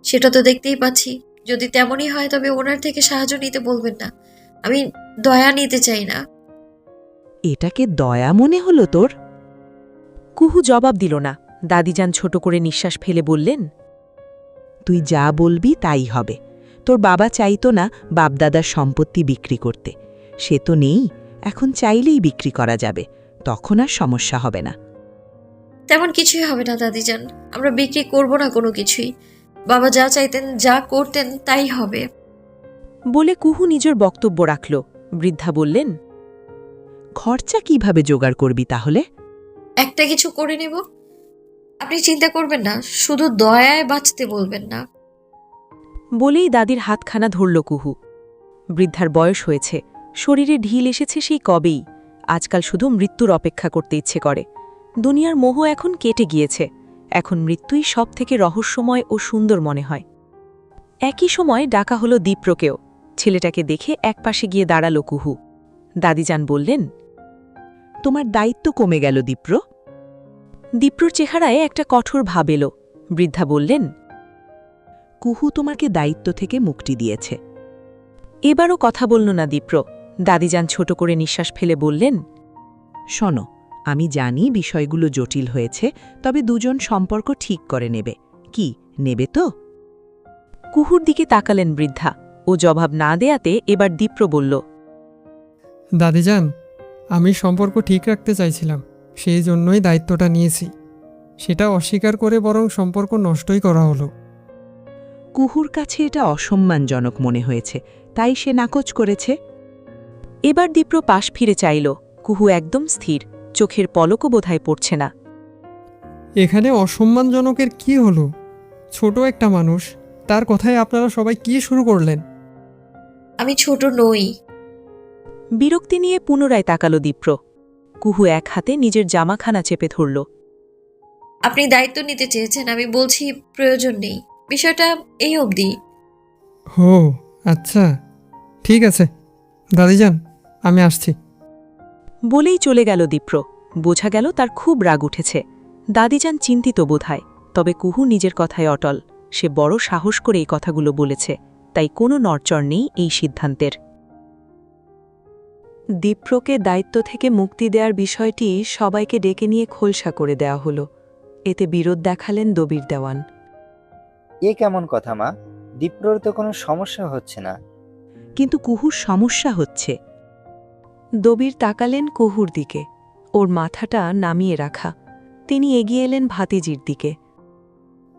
সেটা তো দেখতেই পাচ্ছি। যদি তেমনই হয় তবে ওনার থেকে সাহায্য নিতে বলবেন না। আমি দয়া নিতে চাই না। এটাকে দয়া মনে হলো তোর? কুহু জবাব দিল না। দাদিজান ছোট করে নিঃশ্বাস ফেলে বললেন, তুই যা বলবি তাই হবে। তোর বাবা চাইতো না বাপদাদার সম্পত্তি বিক্রি করতে। সে তো নেই, এখন চাইলেই বিক্রি করা যাবে, তখন আর সমস্যা হবে না। তেমন কিছুই হবে না দাদিজান। আমরা বিক্রি করব না কোনো কিছুই। বাবা যা চাইতেন, যা করতেন তাই হবে। বলে কুহু নিজের বক্তব্য রাখল। বৃদ্ধা বললেন, খরচা কিভাবে জোগাড় করবি তাহলে? একটা কিছু করে নেব। আপনি চিন্তা করবেন না, শুধু দয়ায় বাঁচতে বলবেন না। বলেই দাদির হাতখানা ধরল কুহু। বৃদ্ধার বয়স হয়েছে, শরীরে ঢিল এসেছে সেই কবেই। আজকাল শুধু মৃত্যুর অপেক্ষা করতে ইচ্ছে করে। দুনিয়ার মোহ এখন কেটে গিয়েছে, এখন মৃত্যুই সব থেকে রহস্যময় ও সুন্দর মনে হয়। একই সময় ডাকা হলো দীপ্রকেও। ছেলেটাকে দেখে একপাশে গিয়ে দাঁড়ালো কুহু। দাদিজান বললেন, তোমার দায়িত্ব কমে গেল দীপ্র। দীপ্রর চেহারায় একটা কঠোর ভাব এলো। বৃদ্ধা বললেন, কুহু তোমাকে দায়িত্ব থেকে মুক্তি দিয়েছে। এবারও কথা বলল না দীপ্র। দাদিজান ছোট করে নিঃশ্বাস ফেলে বললেন, শোনো, আমি জানি বিষয়গুলো জটিল হয়েছে, তবে দুজন সম্পর্ক ঠিক করে নেবে। কি নেবে তো? কুহুর দিকে তাকালেন বৃদ্ধা। ও জবাব না দেয়াতে এবার দীপ্র বলল, দাদিজান, আমি সম্পর্ক ঠিক রাখতে চাইছিলাম, সেই জন্যই দায়িত্বটা নিয়েছি। সেটা অস্বীকার করে বরং সম্পর্ক নষ্টই করা হলো। কুহুর কাছে এটা অসম্মানজনক মনে হয়েছে, তাই সে নাকচ করেছে। এবার দীপ্র পাশ ফিরে চাইল। কুহু একদম স্থির, চোখের পলকও বোধহয় পড়ছে না। এখানে অসম্মানজনকের কি হলো? ছোট একটা মানুষ, তার কথায় আপনারা সবাই কি শুরু করলেন? আমি ছোট নই। বিরক্তি নিয়ে পুনরায় তাকালো দীপ্র। কুহু এক হাতে নিজের জামাখানা চেপে ধরল। আপনি দায়িত্ব নিতে চেয়েছেন, আমি বলছি প্রয়োজন নেই। বিষয়টা এই অবধি। হো, আচ্ছা, ঠিক আছে দাদিজান, আমি আসছি। বলেই চলে গেল দীপ্র। বোঝা গেল তার খুব রাগ উঠেছে। দাদিজান চিন্তিত বোধহয়, তবে কুহু নিজের কথায় অটল। সে বড় সাহস করে এই কথাগুলো বলেছে, তাই কোনো নড়চড় নেই এই সিদ্ধান্তের। দীপ্রকে দায়িত্ব থেকে মুক্তি দেওয়ার বিষয়টি সবাইকে ডেকে নিয়ে খোলসা করে দেওয়া হলো। এতে বিরোধ দেখালেন দবির দেওয়ান। এ কেমন কথা মা? দীপ্রর তো কোনো সমস্যা হচ্ছে না। কিন্তু কুহুর সমস্যা হচ্ছে। দবির তাকালেন কুহুর দিকে, ওর মাথাটা নামিয়ে রাখা। তিনি এগিয়ে এলেন ভাতিজির দিকে।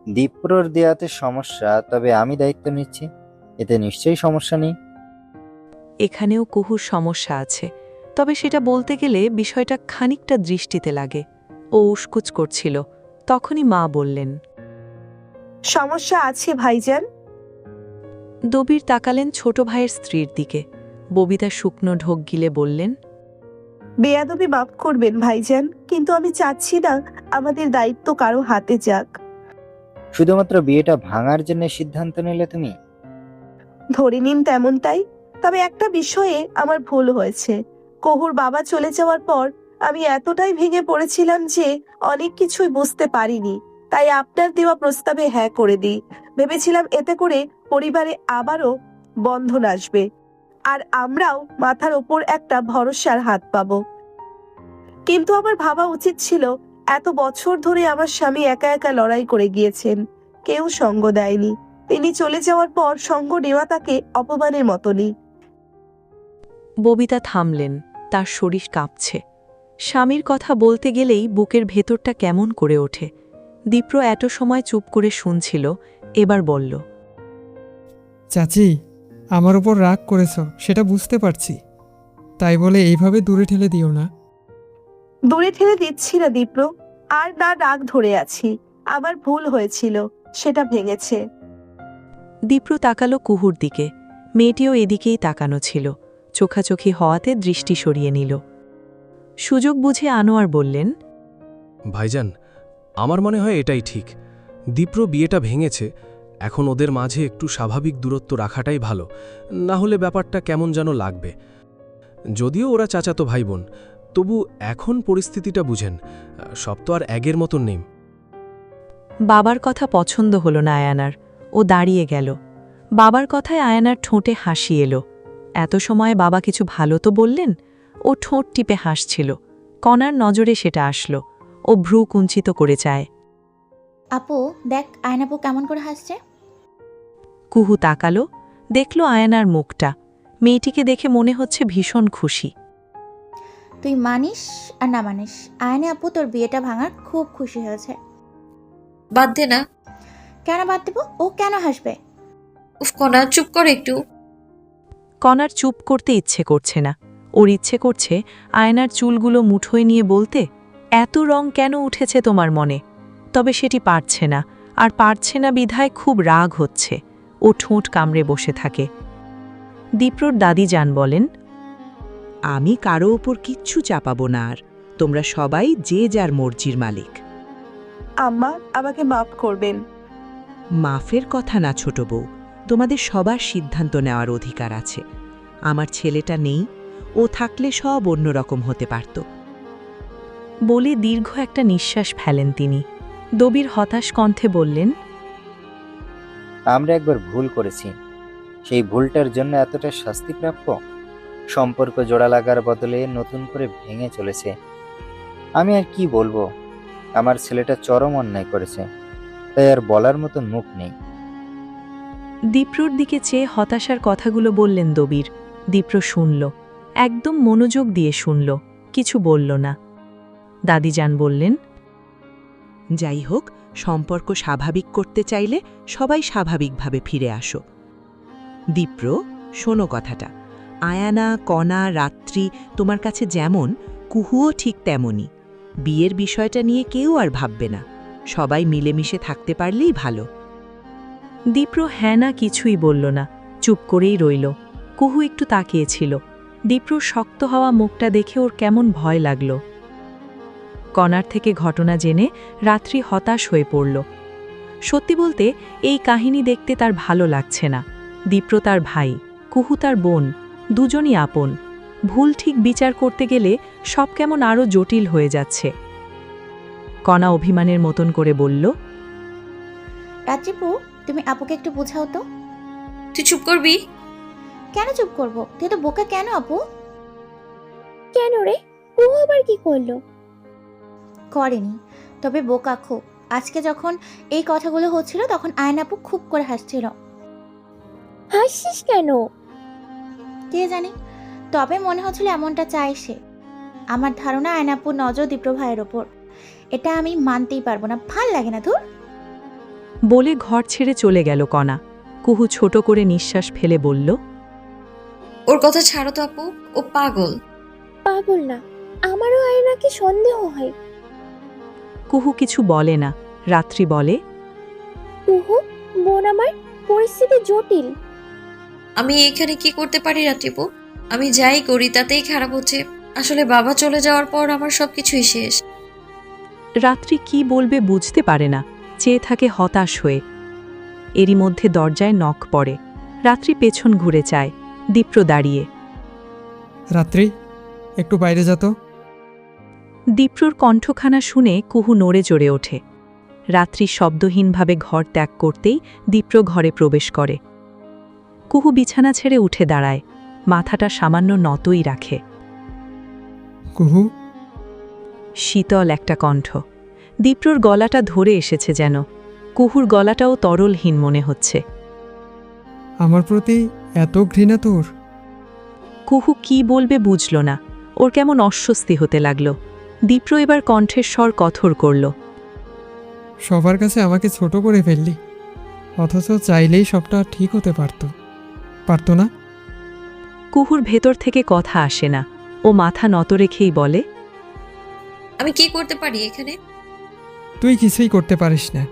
দীপ্রর দেয়াতে সমস্যা, তবে আমি দায়িত্ব নিচ্ছি, এতে নিশ্চয়ই সমস্যা নেই। এখানেও কুহুর সমস্যা আছে, তবে সেটা বলতে গেলে বিষয়টা খানিকটা দৃষ্টিতে লাগে। ও উস্কুচ করছিল। তখনই মা বললেন, সমস্যা আছে ভাইজান। দবির তাকালেন ছোট ভাইয়ের স্ত্রীর দিকে। ববিতা শুকনো ঢোক গিলে বললেন, বেয়াদবি মাফ করবেন ভাইজান, কিন্তু আমি চাচ্ছি না আমাদের দায়িত্ব কারো হাতে যাক। শুধুমাত্র বিয়েটা ভাঙার জন্য সিদ্ধান্ত নিলে তুমি? ধরে নিন তেমনটাই। তবে একটা বিষয়ে আমার ভুল হয়েছে। কুহুর বাবা চলে যাওয়ার পর আমি এতটাই ভেঙে পড়েছিলাম যে অনেক কিছুই বুঝতে পারিনি। তাই আপনার দেওয়া প্রস্তাবে হ্যাঁ করে দিই। ভেবেছিলাম এতে করে পরিবারে আবারও বন্ধন আসবে, আর আমরাও মাথার ওপর একটা ভরসার হাত পাবো। কিন্তু আমার ভাবা উচিত ছিল, এত বছর ধরে আমার স্বামী একা একা লড়াই করে গিয়েছেন, কেউ সঙ্গ দেয়নি। তিনি চলে যাওয়ার পর সঙ্গ নেওয়া তাকে অপমানের মতনই। ববিতা থামলেন। তার শরীর কাঁপছে। স্বামীর কথা বলতে গেলেই বুকের ভেতরটা কেমন করে ওঠে। দীপ্র এত সময় চুপ করে শুনছিল, এবার বলল, চাচি, আমার উপর রাগ করেছ, সেটা বুঝতে পারছি। তাই বলে এইভাবে দূরে ঠেলে দিও না। দূরে ঠেলে দিচ্ছি না দীপ্র, আর না রাগ ধরে আছি। আমার ভুল হয়েছিল, সেটা ভেঙেছে। দীপ্র তাকালো কুহুর দিকে। মেয়েটিও এদিকেই তাকানো ছিল। চোখাচোখি হওয়াতে দৃষ্টি সরিয়ে নিল। সুযোগ বুঝে আনোয়ার বললেন, ভাইজান, আমার মনে হয় এটাই ঠিক। দীপ্র বিয়েটা ভেঙেছে, এখন ওদের মাঝে একটু স্বাভাবিক দূরত্ব রাখাটাই ভালো, না হলে ব্যাপারটা কেমন যেন লাগবে। যদিও ওরা চাচাতো ভাই বোন, তবু এখন পরিস্থিতিটা বুঝেন, সব তো আর আগের মতন নেই। বাবার কথা পছন্দ হল না আয়ানার। ও দাঁড়িয়ে গেল। বাবার কথায় আয়ানার ঠোঁটে হাসি এলো। এত সময় বাবা কিছু ভালো তো বললেন? ও ঠোঁট টিপে হাসছিল। কণার নজরে সেটা আসলো। ও ভ্রু কুঞ্চিত করে চায়। আপু দেখ আয়নাপু কেমন করে হাসছে। কুহু তাকালো, দেখল আয়ানার মুখটা। মেয়েটিকে দেখে মনে হচ্ছে ভীষণ খুশি। তুই মানিস আর না মানিস, আয়না আপু তোর বিয়েটা ভাঙার খুব খুশি হয়েছে। বাদ দে না। কেন বাদ দেবো? ও কেন হাসবে? উফ কণা, চুপ কর একটু। কণার চুপ করতে ইচ্ছে করছে না। ওর ইচ্ছে করছে আয়নার চুলগুলো মুঠোয় নিয়ে বলতে, এত রং কেন উঠেছে তোমার মনে? তবে সেটি পারছে না, আর পারছে না বিধায় খুব রাগ হচ্ছে। ও ঠোঁট কামড়ে বসে থাকে। দীপ্রর দাদিজান বলেন, আমি কারো ওপর কিচ্ছু চাপাবো না। আর তোমরা সবাই যে যার মর্জির মালিক। আম্মা, আমাকে মাফ করবেন। মাফের কথা না ছোট বউ, তোমাদের সবার সিদ্ধান্ত নেওয়ার অধিকার আছে। আমার ছেলেটা নেই, ও থাকলে সব অন্যরকম হতে পারত। বলে দীর্ঘ একটা নিঃশ্বাস ফেলেন তিনি। দবির হতাশ কণ্ঠে বললেন, আমরা একবার ভুল করেছি, সেই ভুলটার জন্য এতটা শাস্তি প্রাপ্য? সম্পর্ক জোড়া লাগার বদলে নতুন করে ভেঙে চলেছে। আমি আর কি বলবো, আমার ছেলেটা চরম অন্যায় করেছে, তাই আর বলার মতো মুখ নেই। দীপ্রর দিকে চেয়ে হতাশার কথাগুলো বললেন দবির। দীপ্র শুনল, একদম মনোযোগ দিয়ে শুনল, কিছু বলল না। দাদিজান বললেন, যাই হোক, সম্পর্ক স্বাভাবিক করতে চাইলে সবাই স্বাভাবিকভাবে ফিরে আসো। দীপ্র, শোনো কথাটা, আয়ানা, কণা, রাত্রি তোমার কাছে যেমন, কুহুও ঠিক তেমনই। বিয়ের বিষয়টা নিয়ে কেউ আর ভাববে না, সবাই মিলেমিশে থাকতে পারলেই ভালো। দীপ্র হ্যাঁ না কিছুই বলল না, চুপ করেই রইল। কুহু একটু তাকিয়েছিল। দীপ্রর শক্ত হওয়া মুখটা দেখে ওর কেমন ভয় লাগল। কণার থেকে ঘটনা জেনে রাত্রি হতাশ হয়ে পড়ল। সত্যি বলতে এই কাহিনী দেখতে তার ভালো লাগছে না। দীপ্র তার ভাই, কুহু তার বোন, দুজনই আপন। ভুল ঠিক বিচার করতে গেলে সব কেমন আরও জটিল হয়ে যাচ্ছে। কণা অভিমানের মতন করে বলল, রাত্রিপু, তুমি আপুকে একটু বোঝাও তো। তুই চুপ করবি? কেন চুপ করব? তুই তো বোকা কেন আপু? কেন রে? ও আবার কি করলো? করেনি, তবে বোকা খুব। আজকে যখন এই কথাগুলো হচ্ছিল তখন আয়নাপু খুব করে হাসছিল। হাসিস কেন? কে জানি, তবে মনে হচ্ছিল এমনটা চায় সে। আমার ধারণা আয়নাপুর নজর দীপ্র ভাইয়ের ওপর। এটা আমি মানতেই পারবো না, ভাল লাগে না তোর। বলে ঘর ছেড়ে চলে গেল কণা। কুহু ছোট করে নিঃশ্বাস ফেলে বলল, ওর কথা ছাড়ো তো আপু, ও পাগল। পাগল না, আমারও আয়নাকে সন্দেহ হয়। কুহু কিছু বলে না। রাত্রি বলে, কুহু বোন আমার, পরিস্থিতি জটিল। আমি এখানে কি করতে পারি রাত্রিপু? আমি যাই করি তাতেই খারাপ হচ্ছে। আসলে বাবা চলে যাওয়ার পর আমার সবকিছুই শেষ। রাত্রি কি বলবে বুঝতে পারে না, চেয়ে থাকে হতাশ হয়ে। এরই মধ্যে দরজায় নক পড়ে। রাত্রি পেছন ঘুরে চায়। দীপ্র দাঁড়িয়ে। রাত্রি, একটু বাইরে যা তো। দীপ্রর কণ্ঠখানা শুনে কুহু নড়ে চড়ে ওঠে। রাত্রি শব্দহীনভাবে ঘর ত্যাগ করতেই দীপ্র ঘরে প্রবেশ করে। কুহু বিছানা ছেড়ে উঠে দাঁড়ায়, মাথাটা সামান্য নতই রাখে। কুহু। শীতল একটা কণ্ঠ। দীপ্রর গলাটা ধরে এসেছে যেন। কুহুর গলাটাও তরলহীন মনে হচ্ছে। আমার প্রতি এত ঘৃণা তোর? কুহু কি বলবে বুঝল না। ওর কেমন অস্বস্তি হতে লাগল। দীপ্র এবার কণ্ঠের স্বর কঠোর করল, সবার কাছে আমাকে ছোট করে ফেললি, অথচ চাইলেই সবটা ঠিক হতে পারতো না? কুহুর ভেতর থেকে কথা আসে না। ও মাথা নত রেখেই বলে, আমি কি করতে পারি এখানে? তুই কিছুই করতে পারিস না,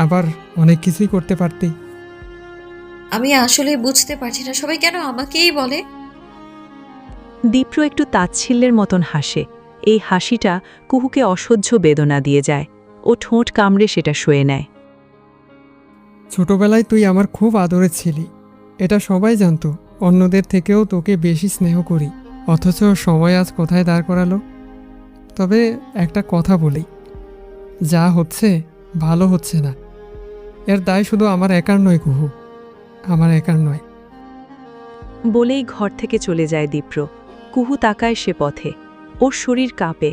আবার অনেক কিছুই করতে পারতি। আমি আসলে বুঝতে পারছি না সবাই কেন আমাকেই বলে। দীপ্র একটু তাচ্ছিল্যের মতন হাসে। এই হাসিটা কুহুকে অসহ্য বেদনা দিয়ে যায়। ও ঠোঁট কামড়ে সেটা সয়ে নেয়। ছোটবেলায় তুই আমার খুব আদরের ছিলি, এটা সবাই জানতো। অন্যদের থেকেও তোকে বেশি স্নেহ করি, অথচ সময় আজ কোথায় দাঁড় করালো। তবে একটা কথা বলি, যা হচ্ছে ভালো হচ্ছে না। এর দায় শুধু আমার একার নয় কুহু, আমার একার নয়। বলেই ঘর থেকে চলে যায় দীপ্র। কুহু তাকায় সে পথে। ওর শরীর কাঁপে।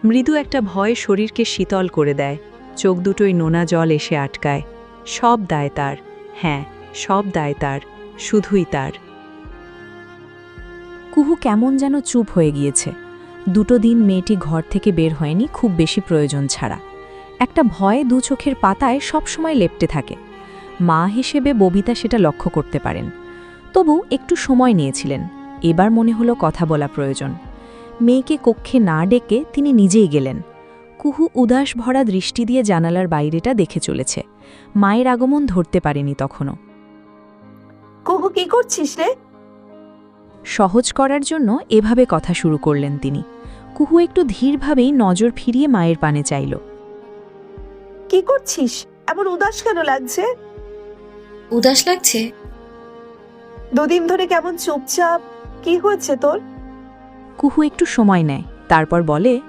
মৃদু একটা ভয় শরীরকে শীতল করে দেয়। চোখ দুটোই নোনা জল এসে আটকায়। সব দায় তার, হ্যাঁ সব দায় তার, শুধুই তার। কুহু কেমন যেন চুপ হয়ে গিয়েছে। দুটো দিন মেয়েটি ঘর থেকে বের হয়নি, খুব বেশি প্রয়োজন ছাড়া। একটা ভয়ে দু চোখের পাতায় সবসময় লেপ্টে থাকে। মা হিসেবে ববিতা সেটা লক্ষ্য করতে পারেন। তবু একটু সময় নিয়েছিলেন। এবার মনে হলো কথা বলা প্রয়োজন। মেয়েকে কক্ষে না ডেকে তিনি নিজেই গেলেন। কুহু উদাস ভরা দৃষ্টি দিয়ে জানালার বাইরেটা দেখে চলেছে। মায়ের আগমন ধরতে পারেনি তখনও। কুহু, কি করছিস রে? সহজ করার জন্য এভাবে কথা শুরু করলেন তিনি। কুহু একটু ধীরভাবেই নজর ফিরিয়ে মায়ের পানে চাইল। কি করছিস? এমন উদাস কেন লাগছে? উদাস লাগছে? দুদিন ধরে কেমন চুপচাপ, কি হয়েছে তোর? কুহু একটু সময় নেয়, তারপর বলে,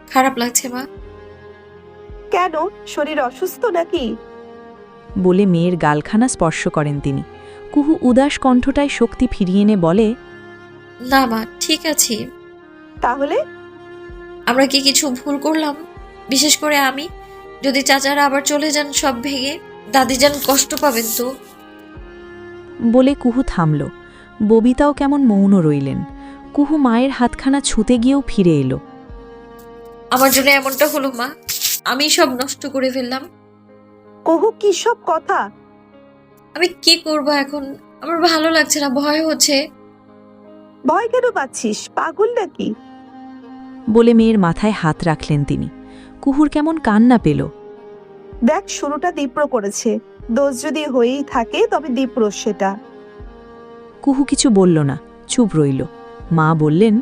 খারাপ লাগছে মা। কেন, শরীর অসুস্থ নাকি? বলে মেয়ের গালখানা স্পর্শ করেন তিনি। কুহু উদাস কণ্ঠটায় শক্তি ফিরিয়ে এনে বলে, না মা, ঠিক আছি। তাহলে আমরা কি কিছু ভুল করলাম? বিশেষ করে আমি। যদি চাচারা আবার চলে যান সব ভেঙে, দাদিজান কষ্ট পাবেন তো। বলে কুহু থামল। ববিতাও কেমন মৌন রইলেন। কুহু মায়ের হাতখানা ছুঁতে গিয়েও ফিরে এলো। আমার জন্য এমনটা হলো মা, আমি সব নষ্ট করে ফেললাম। কুহু, কি সব কথা? আমি কি করব এখন? আমার ভালো লাগছে না, ভয় হচ্ছে। ভয় কেন পাচ্ছিস? পাগল নাকি? বলে মেয়ের মাথায় হাত রাখলেন তিনি। কুহুর কেমন কান্না পেল। দেখ, শুরুটা দীপ্র করেছে। দোষ যদি হয়েই থাকে তবে দীপ্র সেটা। কুহু কিছু বলল না, চুপ রইল। মা বললেন,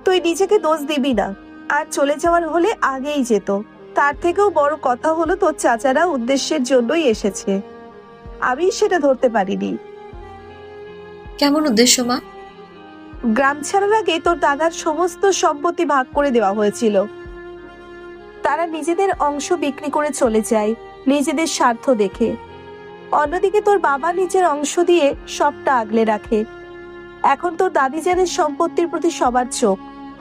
তুই নিজেকে দোষ দিবি না। আর চলে যাওয়ার হলে আগেই যেত। তার থেকেও বড় কথা হলো তোর চাচারা উদ্দেশ্যের জন্যই এসেছে। আমি সেটা ধরতে পারিনি। কেমন উদ্দেশ্য মা? গ্রাম ছাড়ার আগে তোর দাদার সমস্ত সম্পত্তি ভাগ করে দেওয়া হয়েছিল। তারা নিজেদের অংশ বিক্রি করে চলে যায় নিজেদের স্বার্থ দেখে। অন্যদিকে তোর বাবা নিজের অংশ দিয়ে সবটা আগলে রাখে। এখন তোর দাদিজানের সম্পত্তির প্রতি সবার চোখ।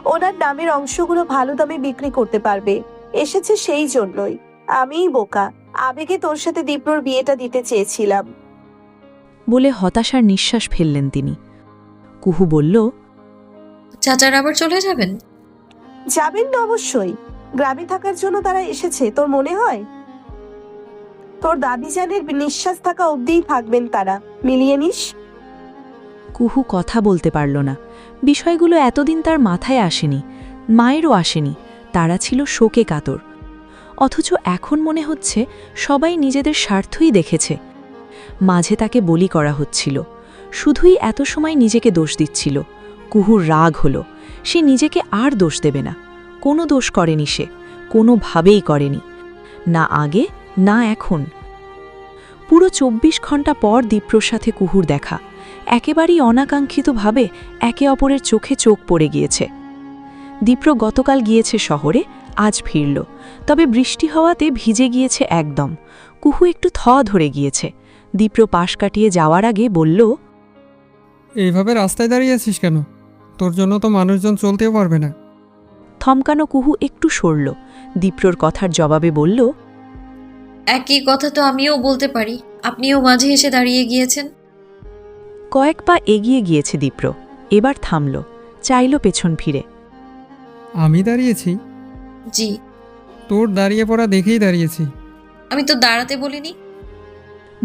ওনার নামের অংশগুলো ভালো দামে বিক্রি করতে পারবে। এসেছে সেই জন্যই। আমিই বোকা, আবেগে তোর সাথে দীপ্রর বিয়েটা দিতে চেয়েছিলাম। বলে হতাশার নিঃশ্বাস ফেললেন তিনি। কুহু বলল, চাচারা আবার চলে যাবেন? যাবেন না অবশ্যই। গ্রামে থাকার জন্য তারা এসেছে, তোর মনে হয়? তোর দাদিজানের নিঃশ্বাস থাকা অবধিই থাকবেন তারা। মিলিয়ে নিস। কুহু কথা বলতে পারল না। বিষয়গুলো এতদিন তার মাথায় আসেনি, মায়েরও আসেনি। তারা ছিল শোকে কাতর। অথচ এখন মনে হচ্ছে সবাই নিজেদের স্বার্থই দেখেছে। মাঝে তাকে বলি করা হচ্ছিল। শুধুই এত সময় নিজেকে দোষ দিচ্ছিল। কুহুর রাগ হলো। সে নিজেকে আর দোষ দেবে না। কোনো দোষ করেনি সে, কোনোভাবেই করেনি। না আগে, না এখন। পুরো 24 ঘন্টা পর দীপ্রর সাথে কুহুর দেখা। একেবারেই অনাকাঙ্ক্ষিতভাবে একে অপরের চোখে চোখ পড়ে গিয়েছে। দীপ্র গতকাল গিয়েছে শহরে, আজ ফিরল। তবে বৃষ্টি হওয়াতে ভিজে গিয়েছে একদম। কুহু একটু ধরে গিয়েছে। দীপ্র পাশ কাটিয়ে যাওয়ার আগে বলল, এইভাবে রাস্তায় দাঁড়িয়ে আছিস কেন? তোর জন্য তো মানুষজন চলতেও পারবে না। থমকানো কুহু একটু সরল। দীপ্রর কথার জবাবে বলল, একই কথা তো আমিও বলতে পারি। আপনিও মাঝে এসে দাঁড়িয়ে গিয়েছেন। কয়েক পা এগিয়ে গিয়েছে দীপ্র। এবার থামল, চাইল পেছন ফিরে। আমি দাঁড়িয়েছি? জি। তোর দাঁড়িয়ে পড়া দেখেই দাঁড়িয়েছি। আমি তো দাঁড়াতে বলিনি।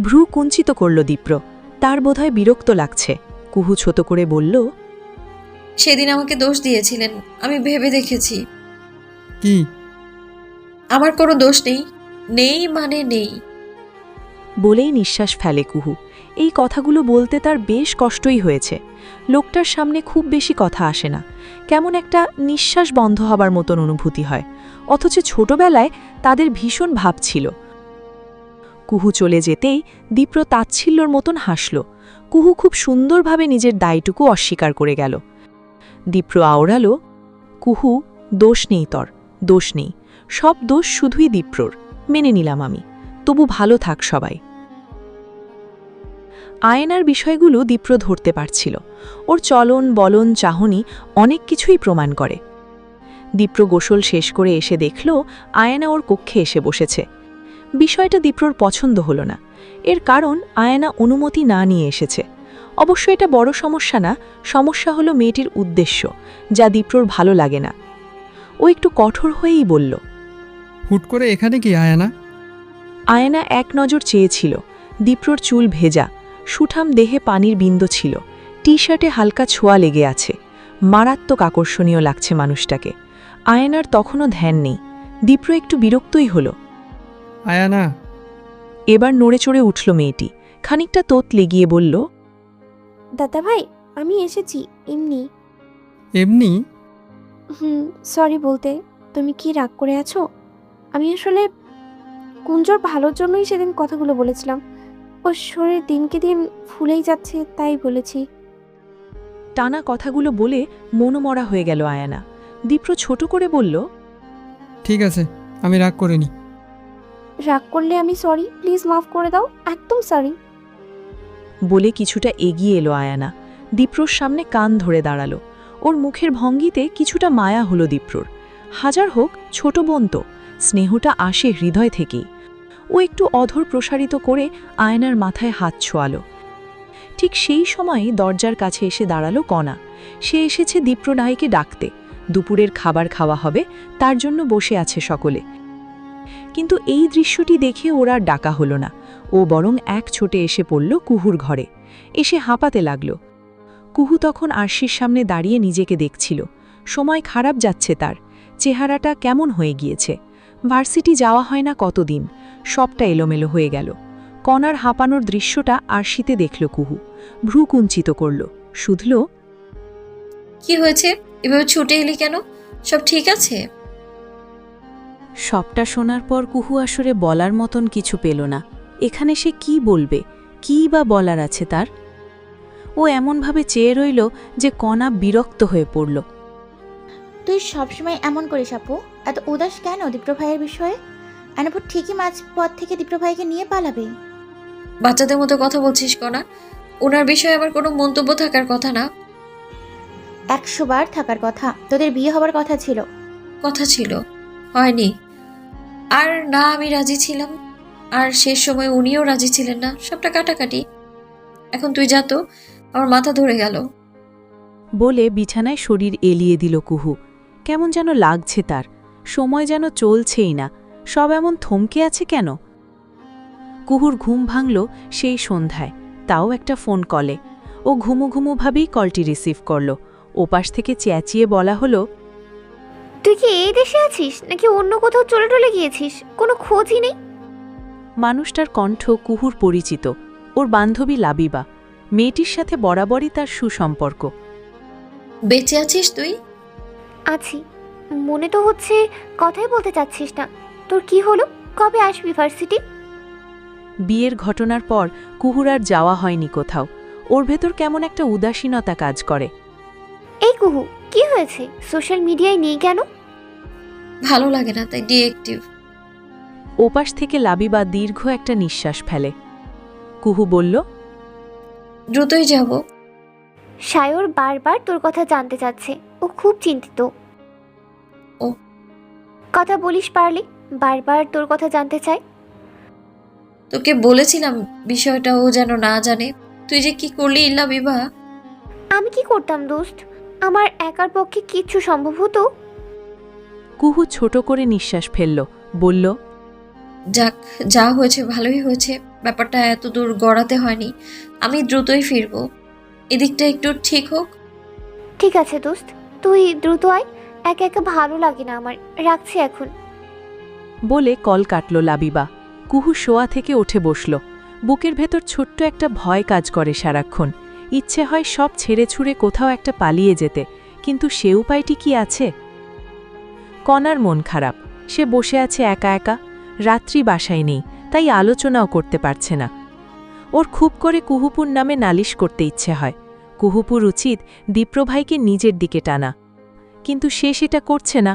ভ্রু কুঞ্চিত করল দীপ্র। তার বোধহয় বিরক্ত লাগছে। কুহু ছোট করে বলল, সেদিন আমাকে দোষ দিয়েছিলেন, আমি ভেবে দেখেছি। কি? আমার কোনো দোষ নেই। নেই মানে নেই। বলেই নিঃশ্বাস ফেলে কুহু। এই কথাগুলো বলতে তার বেশ কষ্টই হয়েছে। লোকটার সামনে খুব বেশি কথা আসে না। কেমন একটা নিঃশ্বাস বন্ধ হবার মতন অনুভূতি হয়। অথচ ছোটবেলায় তাদের ভীষণ ভাব ছিল। কুহু চলে যেতেই দীপ্র তাচ্ছিল্যর মতন হাসল। কুহু খুব সুন্দরভাবে নিজের দায়টুকু অস্বীকার করে গেল। দীপ্র আওড়ালো, কুহু, দোষ নেই তোর, দোষ নেই। সব দোষ শুধুই দীপ্রর। মেনে নিলাম আমি। তবু ভালো থাক সবাই। আয়নার বিষয়গুলো দীপ্র ধরতে পারছিল। ওর চলন বলন চাহনি অনেক কিছুই প্রমাণ করে। দীপ্র গোসল শেষ করে এসে দেখল আয়না ওর কক্ষে এসে বসেছে। বিষয়টা দীপ্রর পছন্দ হলো না। এর কারণ আয়না অনুমতি না নিয়ে এসেছে। অবশ্য এটা বড় সমস্যা না। সমস্যা হলো মেয়েটির উদ্দেশ্য, যা দীপ্রর ভালো লাগে না। ও একটু কঠোর হয়েই বলল, হুট করে এখানে কি আয়না? আয়না এক নজর চেয়েছিল। দীপ্রর চুল ভেজা, সুঠাম দেহে পানির বিন্দু ছিল। টি শার্টে হালকা ছোঁয়া লেগে আছে। মারাত্মক আকর্ষণীয় লাগছে মানুষটাকে। আয়নার তখনও ধ্যান নেই। দীপ্র একটু বিরক্তই হল। আয়না। এবার নড়ে চড়ে উঠল মেয়েটি। খানিকটা তোত লেগিয়ে বলল, দাদা ভাই, আমি এসেছি এমনি। এমনি? সরি বলতে। তুমি কি রাগ করে আছো? আমি আসলে কুঞ্জর ভালোর জন্যই সেদিন কথাগুলো বলেছিলাম। ওর শরীর দিনকে দিন ফুলেই যাচ্ছে, তাই বলেছি। টানা কথাগুলো বলে মনোমরা হয়ে গেল আয়ানা। দীপ্র ছোট করে বলল, ঠিক আছে, আমি রাগ করিনি। রাগ করলে আমি সরি, প্লিজ মাফ করে দাও, একদম সরি। বলে কিছুটা এগিয়ে এলো আয়ানা। দীপ্রর সামনে কান ধরে দাঁড়ালো। ওর মুখের ভঙ্গিতে কিছুটা মায়া হলো দীপ্রর। হাজার হোক ছোট বোন তো, স্নেহটা আসে হৃদয় থেকেই। ও একটু অধর প্রসারিত করে আয়নার মাথায় হাত ছোয়ালো। ঠিক সেই সময়ই দরজার কাছে এসে দাঁড়ালো কণা। সে এসেছে দীপ্রনায়ীকে ডাকতে। দুপুরের খাবার খাওয়া হবে, তার জন্য বসে আছে সকলে। কিন্তু এই দৃশ্যটি দেখে ওর আর ডাকা হলো না। ও বরং এক ছোটে এসে পড়ল কুহুর ঘরে। এসে হাঁপাতে লাগল। কুহু তখন আরশির সামনে দাঁড়িয়ে নিজেকে দেখছিল। সময় খারাপ যাচ্ছে তার, চেহারাটা কেমন হয়ে গিয়েছে। ভার্সিটি যাওয়া হয় না কতদিন, সবটা এলোমেলো হয়ে গেল। কণার হাঁপানোর দৃশ্যটা আরশিতে দেখল কুহু। ভ্রু কুঞ্চিত করল, শুধল, কি হয়েছে? এভাবে ছুটে এলি কেন? সব ঠিক আছে? সবটা শোনার পর কুহু আসরে বলার মতন কিছু পেল না। এখানে সে কি বলবে, কী বা বলার আছে তার? ও এমনভাবে চেয়ে রইল যে কণা বিরক্ত হয়ে পড়ল। তুই সবসময় এমন করিস আপু, এত উদাস কেন দীপ্র ভাইয়ের বিষয়ে? আনাপু ঠিকই মাঝ পথ থেকে দীপ্র ভাইকে নিয়ে পালাবে। বাচ্চাদের মতো কথা বলছিস কণা। ওনার বিষয়ে আমার কোনো মন্তব্য থাকার কথা না। 100 বার থাকার কথা। তোদের বিয়ে হবার কথা ছিল। কথা ছিল, হয়নি। আর না আমি রাজি ছিলাম, আর শেষ সময় উনিও রাজি ছিলেন না। সবটা কাটাকাটি। এখন তুই যা তো, আমার মাথা ধরে গেল। বলে বিছানায় শরীর এলিয়ে দিল কুহু। কেমন যেন লাগছে তার, সময় যেন চলছেই না। সব এমন থমকে আছে কেন? কুহুর ঘুম ভাঙল সেই সন্ধ্যায়, তাও একটা ফোন কলে। ও ঘুমু ঘুমুভাবেই কলটি রিসিভ করল। ওপাশ থেকে চেঁচিয়ে বলা হলো, তুই কি এই দেশে আছিস নাকি অন্য কোথাও চলে টলে গিয়েছিস? কোনো খোঁজই নেই। মানুষটার কণ্ঠ কুহুর পরিচিত। ওর বান্ধবী লাবিবা। মেয়েটির সাথে বরাবরই তার সুসম্পর্ক। বেঁচে আছিস তুই? আছি। মনে তো হচ্ছে কথাই বলতে চাচ্ছিস না। তোর কি হলো? কবে আসবি ভার্সিটি? বিয়ের ঘটনার পর কুহুর আর যাওয়া হয়নি কোথাও। ওর ভেতর কেমন একটা উদাসীনতা কাজ করে। এই কুহু, কি হয়েছে? সোশ্যাল মিডিয়ায় নেই কেন? ভালো লাগে না, তাই ডিএক্টিভ। ওপাশ থেকে লাবিবা দীর্ঘ একটা নিঃশ্বাস ফেলে। কুহু বলল, দ্রুতই যাব। সায়র বারবার তোর কথা জানতে চাচ্ছে। ও খুব চিন্তিত। ও কথা বলিস পারলি? বারবার তোর কথা জানতে চায়। তোকে বলেছিলাম বিষয়টা ও যেন না জানে। তুই যে কি করলি ইল্লা বিবাহ। আমি কি করতাম দোস্ত? আমার একার পক্ষে কিচ্ছু সম্ভব হতো? কুহু ছোট করে নিঃশ্বাস ফেলল, বলল, যাক, যা হয়েছে ভালোই হয়েছে। ব্যাপারটা এত দূর গড়াতে হয়নি। আমি দ্রুতই ফিরবো। এদিকটা একটু ঠিক হোক। ঠিক আছে দোস্ত, তুই দ্রুত আয়। একা একা ভালো লাগে না আমার। রাখছি এখন। বলে কল কাটল লাবিবা। কুহু শোয়া থেকে উঠে বসল। বুকের ভেতর ছোট্ট একটা ভয় কাজ করে সারাক্ষণ। ইচ্ছে হয় সব ছেড়ে ছুড়ে কোথাও একটা পালিয়ে যেতে, কিন্তু সে উপায়টি কি আছে? কণার মন খারাপ। সে বসে আছে একা একা। রাত্রি বাসায় নেই, তাই আলোচনাও করতে পারছে না। ওর খুব করে কুহুপুর নামে নালিশ করতে ইচ্ছে হয়। কুহুপুর উচিত দীপ্রভাইকে নিজের দিকে টানা, কিন্তু সে সেটা করছে না।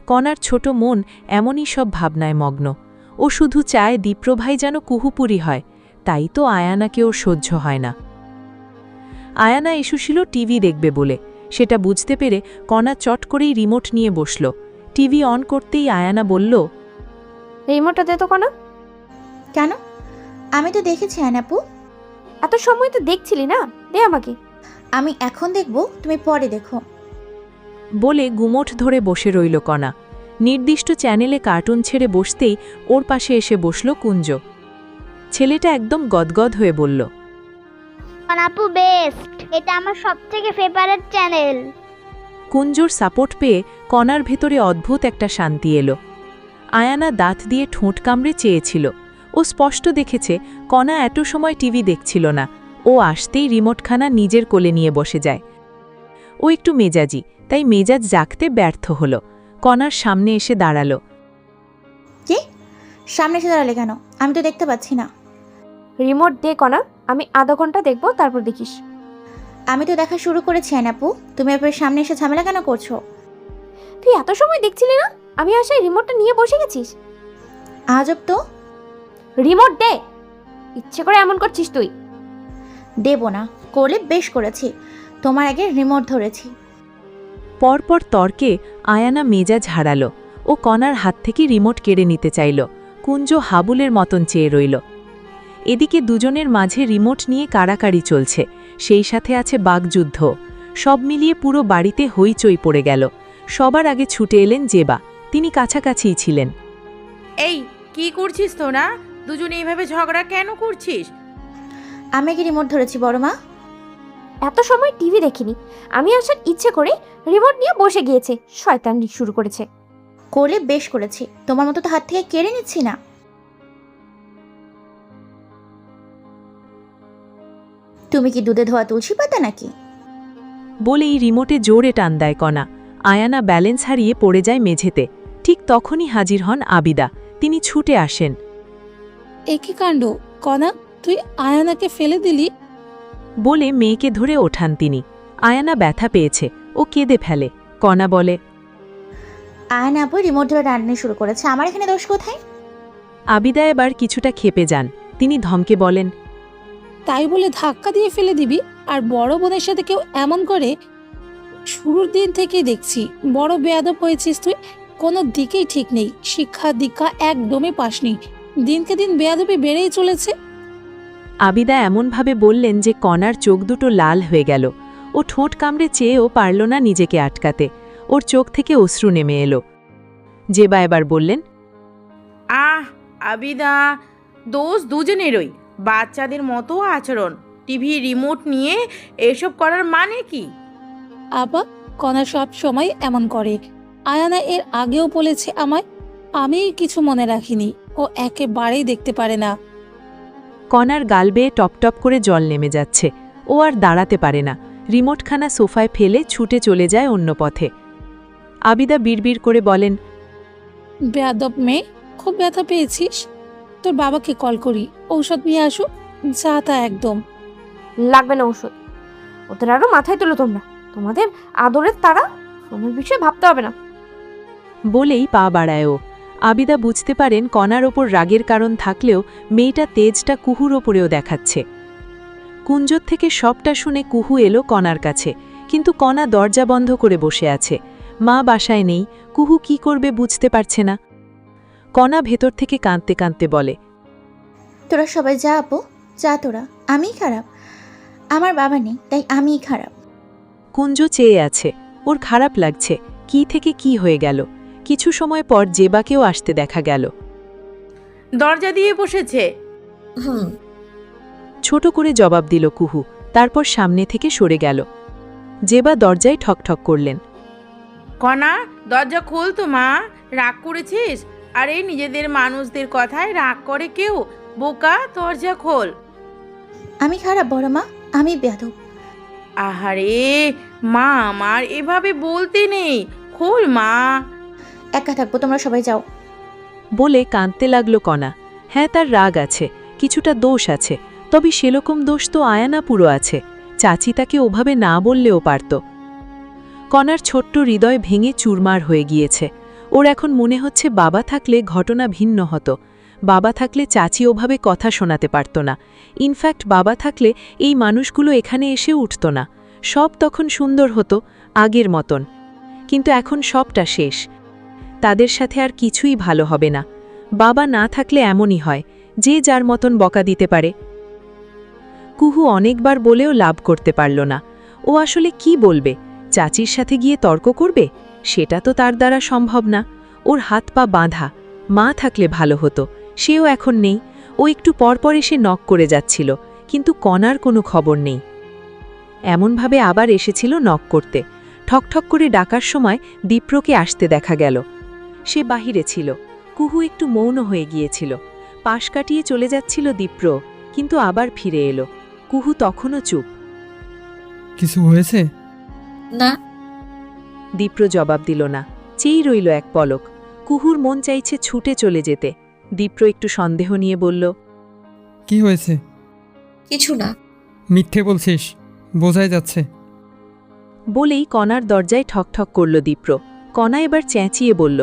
কণার ছোট মন এমনই সব ভাবনায় মগ্ন। ও শুধু চায় দীপ্রভাই যেন কুহুপুরি হয়, তাই তো আয়ানাকে ওর সহ্য হয় না। আয়ানা এসেছিল টিভি দেখবে বলে। সেটা বুঝতে পেরে কণা চট করেই রিমোট নিয়ে বসল। টিভি অন করতেই আয়ানা বলল, রিমোটটা দে তো কণা। কেন? আমি তো দেখেছি আনাপু। এত সময় তো দেখছিলি না, দে আমাকে। আমি এখন দেখব, তুমি পরে দেখো। বলে গুমোট ধরে বসে রইল কণা। নির্দিষ্ট চ্যানেলে কার্টুন ছেড়ে বসতেই ওর পাশে এসে বসল কুঞ্জ। ছেলেটা একদম গদগদ হয়ে বলল, আপু বেস্ট, এটা আমার সবথেকে ফেভারিট চ্যানেল। কুঞ্জর সাপোর্ট পেয়ে কণার ভেতরে অদ্ভুত একটা শান্তি এলো। আয়ানা দাঁত দিয়ে ঠোঁট কামড়ে চেয়েছিল। ও স্পষ্ট দেখেছে কণা এত সময় টিভি দেখছিল না। ও আসতেই রিমোটখানা নিজের কোলে নিয়ে বসে যায়। ও একটু মেজাজি, তাই মেজাজ জাগতে ব্যর্থ হল। কণার সামনে এসে দাঁড়ালো। কি? সামনে এসে দাঁড়ালে কেন? আমি তো দেখতে পাচ্ছি না। রিমোট দে কণা, আমি আধা ঘন্টা দেখবো, তারপর দেখিস। আমি তো দেখা শুরু করেছি আয়নাপু, তুমি এরপর সামনে এসে ঝামেলা কেন করছো? তুই এত সময় দেখছিলি না? আমি আসায় রিমোটটা নিয়ে বসে গেছিস। আজব তো। রিমোট দে। ইচ্ছে করে এমন করছিস তুই। দেবো না, করলে বেশ করেছি। তোমার আগে রিমোট ধরেছি। পরপর তর্কে আয়ানা মেজাজ হারালো। ও কণার হাত থেকে রিমোট কেড়ে নিতে চাইল। কুঞ্জ হাবুলের মতন চেয়ে রইল। এদিকে দুজনের মাঝে রিমোট নিয়ে কাড়াকাড়ি চলছে, সেই সাথে আছে বাগযুদ্ধ। সব মিলিয়ে পুরো বাড়িতে হইচই পড়ে গেল। সবার আগে ছুটে এলেন জেবা। তিনি কাছাকাছিই ছিলেন। এই কি করছিস তোরা? দুজনে এইভাবে ঝগড়া কেন করছিস? আমি কি রিমোট ধরেছি বড় মা? এত সময় টিভি দেখিনি, আমি আসার ইচ্ছে করে রিমোট নিয়ে বসে গিয়েছে। শয়তানি শুরু করেছে। করলে বেশ করেছি, তোমার মতো তো হাত থেকে কেড়ে নিচ্ছি না। তুমি কি দুধে ধোয়া তুলসী পাতা নাকি? বলেই রিমোটে জোরে টান দেয় কণা। আয়ানা ব্যালেন্স হারিয়ে পড়ে যায় মেঝেতে। ঠিক তখনই হাজির হন আবিদা। তিনি ছুটে আসেন। একই কাণ্ড, কণা তুই আয়ানাকে ফেলে দিলি? বলে মেয়েকে ধরে ওঠান তিনি। আয়ানা ব্যথা পেয়েছে, ও কেঁদে ফেলে। কণা বলে, আয়নাপু রিমোট ধরে রান্না শুরু করেছে, আমার এখানে দোষ কোথায়? আবিদা এবার কিছুটা ক্ষেপে যান। তিনি ধমকে বলেন, তাই বলে ধাক্কা দিয়ে ফেলে দিবি? আর বড় বোনের সাথে কেউ এমন করে? শুরুর দিন থেকেই দেখছি বড় বেয়াদব হয়েছিস তুই। কোনো দিকেই ঠিক নেই, শিক্ষা দীক্ষা একদমই পাসনি। দিনকে দিন বেয়াদবি বেড়েই চলেছে। আবিদা এমনভাবে বললেন যে কণার চোখ দুটো লাল হয়ে গেল। ও ঠোঁট কামড়ে চেয়েও পারল না নিজেকে আটকাতে। ওর চোখ থেকে অশ্রু নেমে এলো। জেবা এবার বললেন, আবিদা, দোষ দুজনেরই। বাচ্চাদের মতো আচরণ। টিভি রিমোট নিয়ে এসব করার মানে কি? আবা, কণা সব সময় এমন করে। আয়ানা এর আগেও বলেছে আমায়, আমি কিছু মনে রাখিনি। ও একেবারেই দেখতে পারে না। কণার গাল বেয়ে টপটপ করে জল নেমে যাচ্ছে। ও আর দাঁড়াতে পারে না। রিমোটখানা সোফায় ফেলে ছুটে চলে যায় অন্য পথে। আবিদা বিড়বিড় করে বলেন, বেয়াদব মেয়ে, খুব ব্যথা পেয়েছিস? তোর বাবাকে কল করি, ঔষধ নিয়ে আসুক। যা তা একদম লাগবে না ওষুধ। ওদের আরো মাথায় তোলো তোমরা। তোমাদের আদরের তারা, আমার বিষয়ে ভাবতে হবে না। বলেই পা বাড়ায় ও। আবিদা বুঝতে পারেন কণার ওপর রাগের কারণ থাকলেও মেয়েটা তেজটা কুহুর ওপরেও দেখাচ্ছে। কুঞ্জর থেকে সবটা শুনে কুহু এলো কণার কাছে, কিন্তু কণা দরজা বন্ধ করে বসে আছে। মা বাসায় নেই, কুহু কি করবে বুঝতে পারছে না। কণা ভেতর থেকে কাঁদতে কাঁদতে বলে, তোরা সবাই যা আপু, যা তোরা। আমিই খারাপ, আমার বাবা নেই তাই আমিই খারাপ। কুঞ্জ চেয়ে আছে। ওর খারাপ লাগছে। কি থেকে কি হয়ে গেল। কিছু সময় পর জেবাকেও আসতে দেখা গেল। দরজা দিয়ে বসেছে। ছোট করে জবাব দিল কুহু, তারপর সামনে থেকে সরে গেল। জেবা দরজায় ঠকঠক করলেন। কণা, দরজা খোল তো মা। রাগ করেছিস? আরে নিজেদের মানুষদের কথায় রাগ করে কেউ? বোকা, দরজা খোল। আমি খারাপ বড় মা, আমি বেয়াদব। আহারে মা আমার, এভাবে বলতে নেই। খোল মা। একা থাকবো, তোমরা সবাই যাও। বলে কাঁদতে লাগলো কণা। হ্যাঁ, তার রাগ আছে, কিছুটা দোষ আছে, তবে সেরকম দোষ তো আয়ানা পুরো আছে। চাচি তাকে ওভাবে না বললেও পারত। কণার ছোট্ট হৃদয় ভেঙে চুরমার হয়ে গিয়েছে। ওর এখন মনে হচ্ছে বাবা থাকলে ঘটনা ভিন্ন হতো। বাবা থাকলে চাচি ওভাবে কথা শোনাতে পারত না। ইনফ্যাক্ট বাবা থাকলে এই মানুষগুলো এখানে এসে উঠত না। সব তখন সুন্দর হতো, আগের মতন। কিন্তু এখন সবটা শেষ। তাদের সাথে আর কিছুই ভালো হবে না। বাবা না থাকলে এমনই হয়, যে যার মতন বকা দিতে পারে। কুহু অনেকবার বলেও লাভ করতে পারল না। ও আসলে কি বলবে? চাচির সাথে গিয়ে তর্ক করবে? সেটা তো তার দ্বারা সম্ভব না। ওর হাত পা বাঁধা। মা থাকলে ভালো হতো, সেও এখন নেই। ও একটু পরপর এসে নক করে যাচ্ছিল, কিন্তু কণার কোনো খবর নেই। এমনভাবে আবার এসেছিল নক করতে। ঠকঠক করে ডাকার সময় দীপ্রকে আসতে দেখা গেল। সে বাহিরে ছিল। কুহু একটু মৌন হয়ে গিয়েছিল। পাশ কাটিয়ে চলে যাচ্ছিল দীপ্র, কিন্তু আবার ফিরে এলো। কুহু তখনও চুপ। কিছু হয়েছে? না। দীপ্র জবাব দিল না, চেয়েই রইল এক পলক। কুহুর মন চাইছে ছুটে চলে যেতে। দীপ্র একটু সন্দেহ নিয়ে বলল, কি হয়েছে? কিছু না। মিথ্যে বলছিস, বোঝাই যাচ্ছে। বলেই কণার দরজায় ঠকঠক করল দীপ্র। কণা এবার চেঁচিয়ে বলল,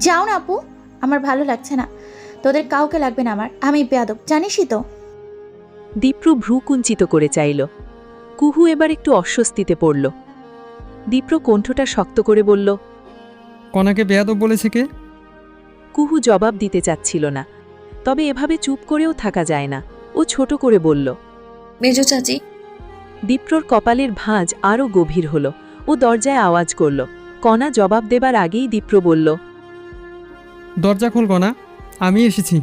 যাও না আপু, আমার ভালো লাগছে না। তোদের কাউকে লাগবে না আমার, আমি বেয়াদব, জানিসই তো। দীপ্র ভ্রু কুঞ্চিত করে চাইল। কুহু এবার একটু অস্বস্তিতে পড়ল। দীপ্র কণ্ঠটা শক্ত করে বলল, কণাকে বেয়াদব বলেছে কে? কুহু জবাব দিতে চাচ্ছিল না, তবে এভাবে চুপ করেও থাকা যায় না। ও ছোট করে বলল, মেজো চাচি। দীপ্রর কপালের ভাঁজ আরও গভীর হল। ও দরজায় আওয়াজ করল। কণা জবাব দেবার আগেই দীপ্র বলল, দরজা খোল কণা, আমি এসেছি।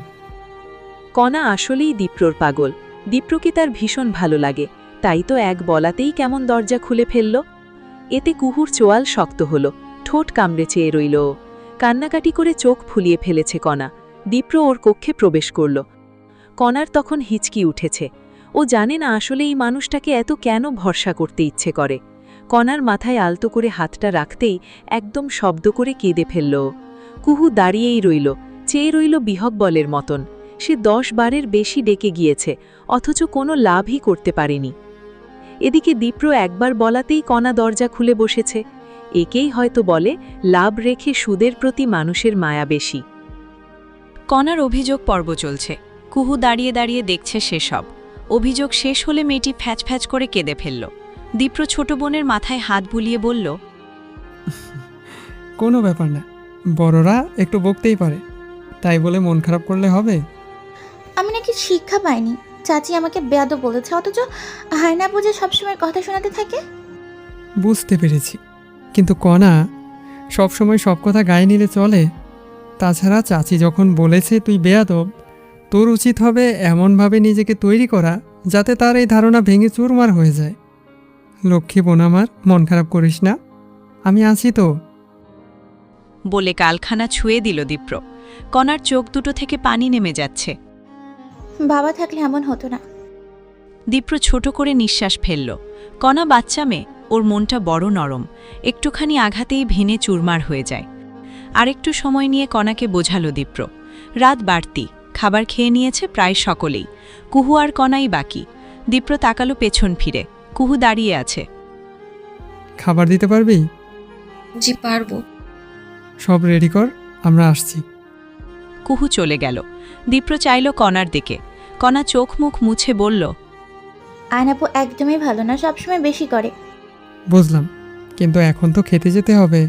কণা আসলেই দীপ্রর পাগল। দীপ্রকে তার ভীষণ ভালো লাগে, তাই তো এক বলাতেই কেমন দরজা খুলে ফেলল। এতে কুহুর চোয়াল শক্ত হল, ঠোঁট কামড়ে চেয়ে রইল ও। কান্নাকাটি করে চোখ ফুলিয়ে ফেলেছে কণা। দীপ্র ওর কক্ষে প্রবেশ করল। কণার তখন হিচকি উঠেছে। ও জানে না আসলে এই মানুষটাকে এত কেন ভরসা করতে ইচ্ছে করে। কণার মাথায় আলতো করে হাতটা রাখতেই একদম শব্দ করে কেঁদে ফেলল ও। কুহু দাঁড়িয়েই রইল, চেয়ে রইল বিহব্বলের মতন। সে 10 বারের বেশি ডেকে গিয়েছে, অথচ কোনো লাভই করতে পারেনি। এদিকে দীপ্র একবার বলাতেই কণা দরজা খুলে বসেছে। একেই হয়তো বলে লাভ রেখে সুদের প্রতি মানুষের মায়া বেশি। কণার অভিযোগ পর্ব চলছে। কুহু দাঁড়িয়ে দাঁড়িয়ে দেখছে সেসব। অভিযোগ শেষ হলে মেয়েটি ফ্যাচ ফ্যাচ করে কেঁদে ফেলল। দীপ্র ছোট বোনের মাথায় হাত বুলিয়ে বলল, কোনো ব্যাপার না, বড়রা একটু বকতেই পারে, তাই বলে মন খারাপ করলে হবে? আমি নাকি শিক্ষা পাইনি, চাচি আমাকে বেয়াদব বলেছে, অথচ হায়না বুঝে সবসময় কথা শোনাতে থাকে। বুঝতে পেরেছি, কিন্তু কণা সবসময় সব কথা গায়ে নিলে চলে? তাছাড়া চাচি যখন বলেছে তুই বেয়াদব, তোর উচিত হবে এমনভাবে নিজেকে তৈরি করা যাতে তার এই ধারণা ভেঙে চুরমার হয়ে যায়। লক্ষ্মী বোন আমার, মন খারাপ করিস না, আমি আছি তো। বলে কালখানা ছুঁয়ে দিল দীপ্র। কণার চোখ দুটো থেকে পানি নেমে যাচ্ছে। বাবা থাকলে এমন হতো না। দীপ্র ছোট করে নিঃশ্বাস ফেলল। কণা বাচ্চা মেয়ে, ওর মনটা বড় নরম, একটুখানি আঘাতেই ভেঙে চুরমার হয়ে যায়। আরেকটু সময় নিয়ে কণাকে বোঝালো দীপ্র। রাত বাড়তি, খাবার খেয়ে নিয়েছে প্রায় সকলেই। কুহু আর কণাই বাকি। দীপ্র তাকালো পেছন ফিরে। কুহু দাঁড়িয়ে আছে। খাবার দিতে পারবি? জি পারবো। সব রেডি কর, আমরা আসছি। কুহু চলে গেল। দীপ্র চাইল কণার দিকে। কণা চোখ মুখ মুছে বলল, আয়নাপু একদমই ভালো না, সবসময় বেশি করে। বুঝলাম, কিন্তু এখন তো খেতে যেতে হবে।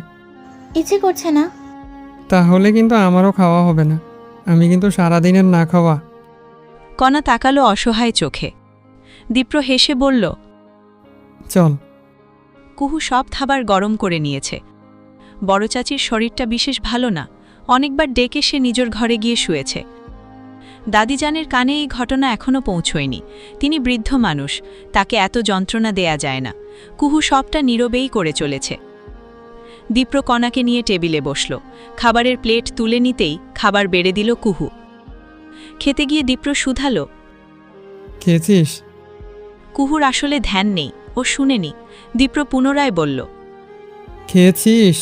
ইচ্ছে করছে না। তাহলে কিন্তু আমারও খাওয়া হবে না, আমি কিন্তু সারাদিনের না খাওয়া। কণা তাকালো অসহায় চোখে। দীপ্র হেসে বলল, চল। কুহু সব খাবার গরম করে নিয়েছে। বড় চাচির শরীরটা বিশেষ ভালো না, অনেকবার ডেকে সে নিজের ঘরে গিয়ে শুয়েছে। দাদিজানের কানে এই ঘটনা এখনও পৌঁছয়নি। তিনি বৃদ্ধ মানুষ, তাকে এত যন্ত্রণা দেয়া যায় না। কুহু সবটা নীরবেই করে চলেছে। দীপ্র কণাকে নিয়ে টেবিলে বসল। খাবারের প্লেট তুলে নিতেই খাবার বেড়ে দিল কুহু। খেতে গিয়ে দীপ্র শুধালো, খেয়েছিস? কুহুর আসলে ধ্যান নেই, ও শুনেনি। দীপ্র পুনরায় বলল, খেয়েছিস?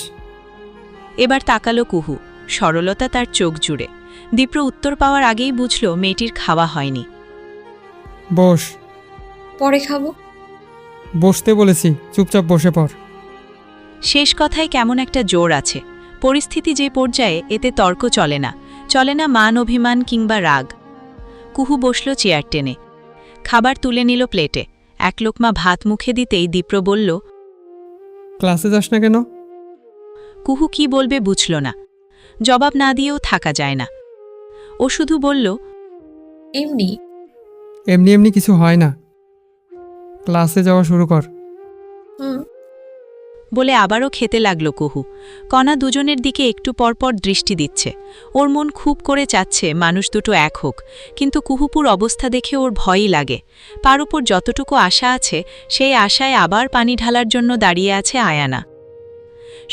এবার তাকালো কুহু, সরলতা তার চোখ জুড়ে। দীপ্র উত্তর পাওয়ার আগেই বুঝল মেয়েটির খাওয়া হয়নি। বস। পরে খাবো। বসতে বলেছি, চুপচাপ বসে পড়। শেষ কথায় কেমন একটা জোর আছে। পরিস্থিতি যে পর্যায়ে, এতে তর্ক চলে না। চলে না মান অভিমান কিংবা রাগ। কুহু বসল চেয়ার টেনে। খাবার তুলে নিল প্লেটে। এক লোকমা ভাত মুখে দিতেই দীপ্র বলল, ক্লাসে যাস না কেন? কুহু কি বলবে বুঝল না। জবাব না দিয়েও থাকা যায় না। ও শুধু বলল, এমনি। এমনি এমনি কিছু হয় না, ক্লাসে যাওয়া শুরু কর। বলে আবারও খেতে লাগল কুহু। কণা দুজনের দিকে একটু পরপর দৃষ্টি দিচ্ছে। ওর মন খুব করে চাচ্ছে মানুষ দুটো এক হোক, কিন্তু কুহুপুর অবস্থা দেখে ওর ভয়ই লাগে। তার উপর যতটুকু আশা আছে, সেই আশায় আবার পানি ঢালার জন্য দাঁড়িয়ে আছে আয়ানা।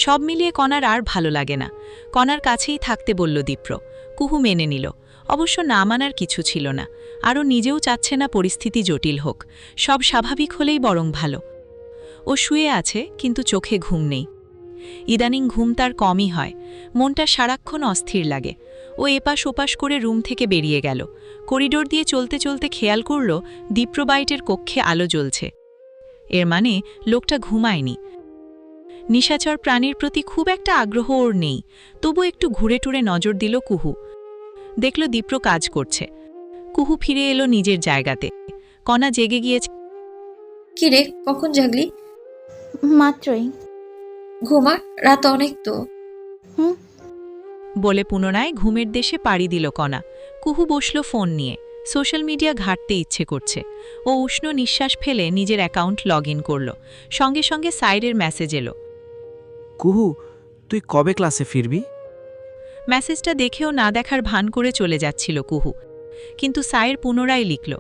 সব মিলিয়ে কণার আর ভালো লাগে না। কণার কাছেই থাকতে বলল দীপ্র। কুহু মেনে নিল। অবশ্য না মানার কিছু ছিল না। আরও নিজেও চাচ্ছে না পরিস্থিতি জটিল হোক। সব স্বাভাবিক হলেই বরং ভালো। ও শুয়ে আছে, কিন্তু চোখে ঘুম নেই। ইদানিং ঘুম তার কমই হয়, মনটা সারাক্ষণ অস্থির লাগে। ও এপাশ ওপাশ করে রুম থেকে বেরিয়ে গেল। করিডোর দিয়ে চলতে চলতে খেয়াল করল দীপ্রবাইটের কক্ষে আলো জ্বলছে। এর মানে লোকটা ঘুমায়নি। নিশাচর প্রাণীর প্রতি খুব একটা আগ্রহ ওর নেই, তবু একটু ঘুরে টুরে নজর দিল কুহু। দেখল দীপ্র কাজ করছে। কুহু ফিরে এলো নিজের জায়গাতে। কণা জেগে গিয়েছে। কি রে, কখন জাগলি? মাত্রই। ঘুমা, রাত অনেক তো। বলে পুনরায় ঘুমের দেশে পাড়ি দিল কণা। কুহু বসল ফোন নিয়ে। সোশ্যাল মিডিয়া ঘাঁটতে ইচ্ছে করছে। ও উষ্ণ নিঃশ্বাস ফেলে নিজের অ্যাকাউন্ট লগ ইন করল। সঙ্গে সঙ্গে সাইরের মেসেজ এলো। কুহু, তুই কবে ক্লাসে ফিরবি? মেসেজটা দেখেও না দেখার ভান করে চলে যাচ্ছিল কুহু, কিন্তু সাইর পুনরায় লিখল,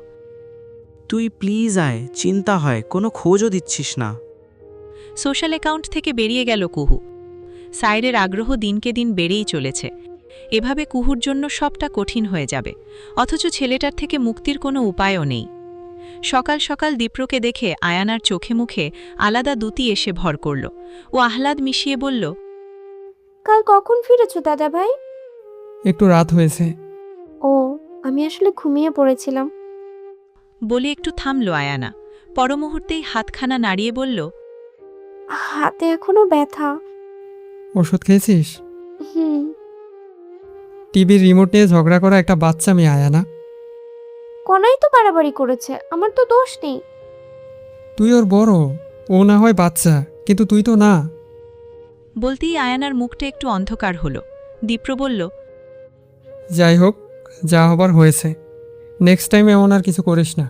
তুই প্লিজ আয়, চিন্তা হয়, কোনো খোঁজও দিচ্ছিস না। সোশ্যাল অ্যাকাউন্ট থেকে বেরিয়ে গেল কুহু। সাইরের আগ্রহ দিনকে দিন বেড়েই চলেছে। এভাবে কুহুর জন্য সবটা কঠিন হয়ে যাবে, অথচ ছেলেটার থেকে মুক্তির কোনো উপায়ও নেই। সকাল সকাল দীপ্রকে দেখে আয়ানার চোখে মুখে আলাদা দুতি এসে ভর করল। ও আহ্লাদ মিশিয়ে বলল, কাল কখন ফিরেছো দাদা ভাই? একটু রাত হয়েছে। ও, আমি আসলে ঘুমিয়ে পড়েছিলাম। বলে একটু থামল আয়ানা। পরমুহূর্তেই হাতখানা নাড়িয়ে বলল, হাতে এখনো ব্যথা। ওষুধ খেয়েছিস? হুম। টিভির রিমোট নিয়ে ঝগড়া করা একটা বাচ্চা মেয়ে আয়ানা। কনাই তো বাড়াবাড়ি করেছে, আমার তো দোষ নেই। তুই ওর বড়, ও না হয় বাচ্চা, কিন্তু তুই তো না। বলতেই আয়ানার মুখটা একটু অন্ধকার হলো। দীপ্র বলল, যাই হোক, যা হবার হয়েছে, নেক্সট টাইম এমন আর কিছু করিস না।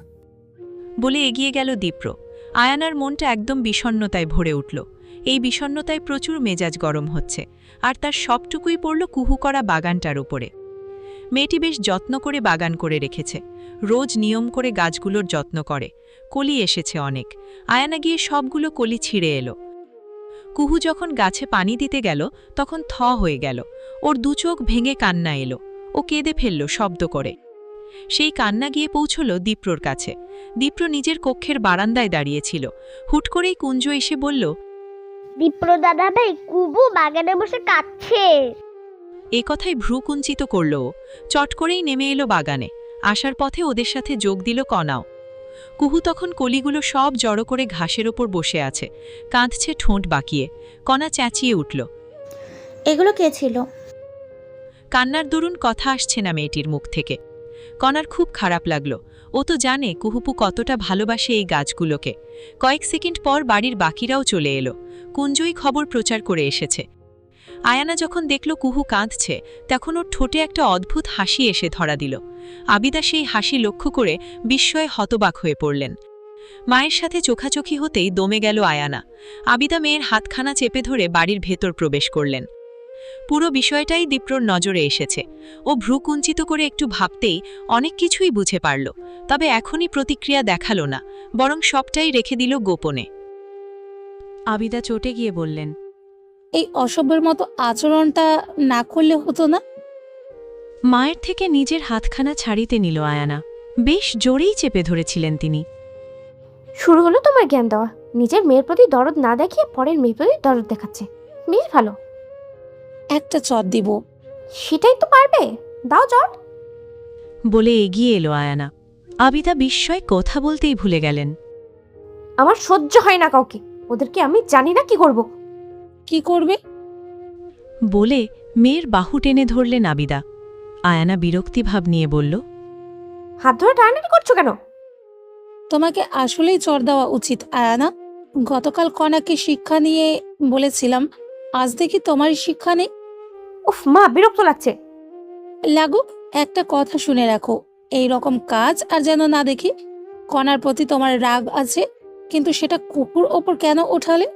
বলে এগিয়ে গেল দীপ্র। আয়ানার মনটা একদম বিষণ্ণতায় ভরে উঠল। এই বিষণ্ণতায় প্রচুর মেজাজ গরম হচ্ছে, আর তার সবটুকুই পড়ল কুহু করা বাগানটার উপরে। মেয়েটি বেশ যত্ন করে বাগান করে রেখেছে, রোজ নিয়ম করে গাছগুলোর যত্ন করে। কলি এসেছে অনেক। আয়ানা গিয়ে সবগুলো কলি ছিঁড়ে এলো। কুহু যখন গাছে পানি দিতে গেল তখন থ হয়ে গেল। ওর দু চোখ ভেঙে কান্না এলো। ও কেঁদে ফেলল শব্দ করে। সেই কান্না গিয়ে পৌঁছল দীপ্রর কাছে। দীপ্র নিজের কক্ষের বারান্দায় দাঁড়িয়েছিল। হুট করেই কুঞ্জ এসে বলল, দীপ্র দাদা ভাই কুবু বাগানে বসে কাঁদছে। এ কথায় ভ্রু কুঞ্চিত করল ও। চট করেই নেমে এলো বাগানে। আসার পথে ওদের সাথে যোগ দিল কণাও। কুহু তখন কলিগুলো সব জড়ো করে ঘাসের ওপর বসে আছে, কাঁদছে ঠোঁট বাঁকিয়ে। কণা চেঁচিয়ে উঠল, এগুলো কে ছিল? কান্নার দরুন কথা আসছে না মেয়েটির মুখ থেকে। কণার খুব খারাপ লাগল। ও তো জানে কুহুপু কতটা ভালোবাসে এই গাছগুলোকে। কয়েক সেকেন্ড পর বাড়ির বাকিরাও চলে এলো। কুঞ্জই খবর প্রচার করে এসেছে। আয়ানা যখন দেখল কুহু কাঁদছে, তখন ওর ঠোঁটে একটা অদ্ভুত হাসি এসে ধরা দিল। আবিদা সেই হাসি লক্ষ্য করে বিস্ময়ে হতবাক হয়ে পড়লেন। মায়ের সাথে চোখাচোখি হতেই দমে গেল আয়ানা। আবিদা মেয়ের হাতখানা চেপে ধরে বাড়ির ভেতর প্রবেশ করলেন। পুরো বিষয়টাই দীপ্রর নজরে এসেছে। ও ভ্রু কুঞ্চিত করে একটু ভাবতেই অনেক কিছুই বুঝে পারল, তবে এখনই প্রতিক্রিয়া দেখালো না, বরং সবটাই রেখে দিল গোপনে। আবিদা চটে গিয়ে বললেন, এই অসভ্যের মতো আচরণটা না করলে হতো না? মায়ের থেকে নিজের হাতখানা ছাড়িতে নিল আয়ানা। বেশ জোরেই চেপে ধরেছিলেন তিনি। শুরু হলো তোমার জ্ঞান দেওয়া। নিজের মেয়ের প্রতি দরদ না দেখিয়ে পরের মেয়ের প্রতি দরদ দেখাচ্ছে। বেশ ভালো। একটা চট দিব। সেটাই তো পারবে, দাও চট। বলে এগিয়ে এলো আয়ানা। আবিদা বিস্ময় কথা বলতেই ভুলে গেলেন। আমার সহ্য হয় না কাউকে, ওদেরকে আমি জানি না কি করব। কি করবে? বলে মেয়ের বাহু টেনে ধরলেন আবিদা। আয়ানা বিরক্তি ভাব নিয়ে বলল, হাত ধরে টানাটানি করছো কেন? তোমাকে আসলেই চড় দেওয়া উচিত আয়ানা। গতকাল কণাকে শিক্ষা নিয়ে বলেছিলাম, আজ দেখি তোমারই শিক্ষা নেই। উফ মা, বিরক্ত লাগছে। লাগুক, একটা কথা শুনে রাখো, এই রকম কাজ আর যেন না দেখি। কণার প্রতি তোমার রাগ আছে, কিন্তু সেটা কুকুর ওপর কেন ওঠালে?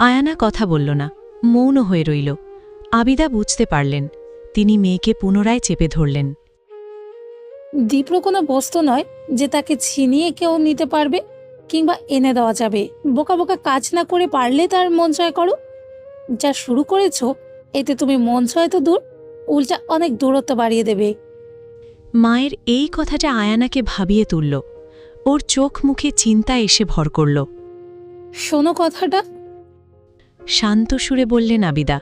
আয়ানা কথা বলল না, মৌন হয়ে রইল। আবিদা বুঝতে পারলেন। তিনি মেয়েকে পুনরায় চেপে ধরলেন। দীপ্র কোনো বস্তু নয় যে তাকে ছিনিয়ে কেউ নিতে পারবে কিংবা এনে দেওয়া যাবে। বোকা বোকা কাজ না করে পারলে তার মন জয় করো। যা শুরু করেছো, এতে তুমি মন জয় তো দূর, উল্টা অনেক দূরত্ব বাড়িয়ে দেবে। মায়ের এই কথাটা আয়ানাকে ভাবিয়ে তুলল। ওর চোখ মুখে চিন্তা এসে ভর করল। শোনো কথাটা। শান্ত সুরে বললেন আবিদা।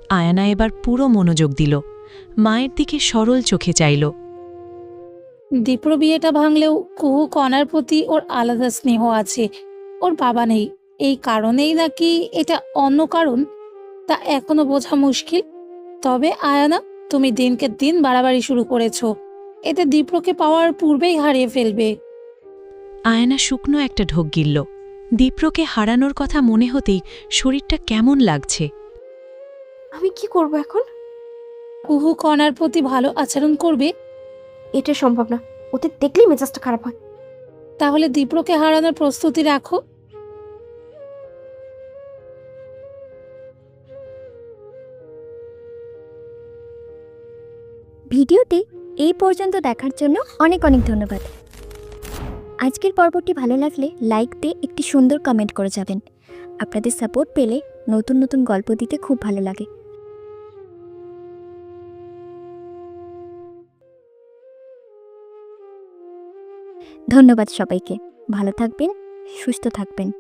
আয়ানা এবার পুরো মনোযোগ দিল, মায়ের দিকে সরল চোখে চাইল। দীপ্র বিয়েটা ভাঙলেও কুহু কণার প্রতি ওর আলাদা স্নেহ আছে। ওর বাবা নেই, এই কারণেই নাকি এটা অন্য কারণ, তা এখনো বোঝা মুশকিল। তবে আয়ানা, তুমি দিনকে দিন বাড়াবাড়ি শুরু করেছো, এতে দীপ্রকে পাওয়ার পূর্বেই হারিয়ে ফেলবে। আয়ানা শুকনো একটা ঢোক গিলল। দীপ্রকে হারানোর কথা মনে হতেই শরীরটা কেমন লাগছে। আমি কি করব এখন? কুহু কণার প্রতি ভালো আচরণ করবে। এটা সম্ভব না, ওতে দেখলেই মেজাজটা খারাপ হয়। তাহলে দীপ্রকে হারানোর প্রস্তুতি রাখো। ভিডিওটি এই পর্যন্ত দেখার জন্য অনেক অনেক ধন্যবাদ। আজকের পর্বটি ভালো লাগলে লাইক দিয়ে একটি সুন্দর কমেন্ট করে যাবেন। আপনাদের সাপোর্ট পেলে নতুন নতুন গল্প দিতে খুব ভালো লাগে। ধন্যবাদ সবাইকে। ভালো থাকবেন, সুস্থ থাকবেন।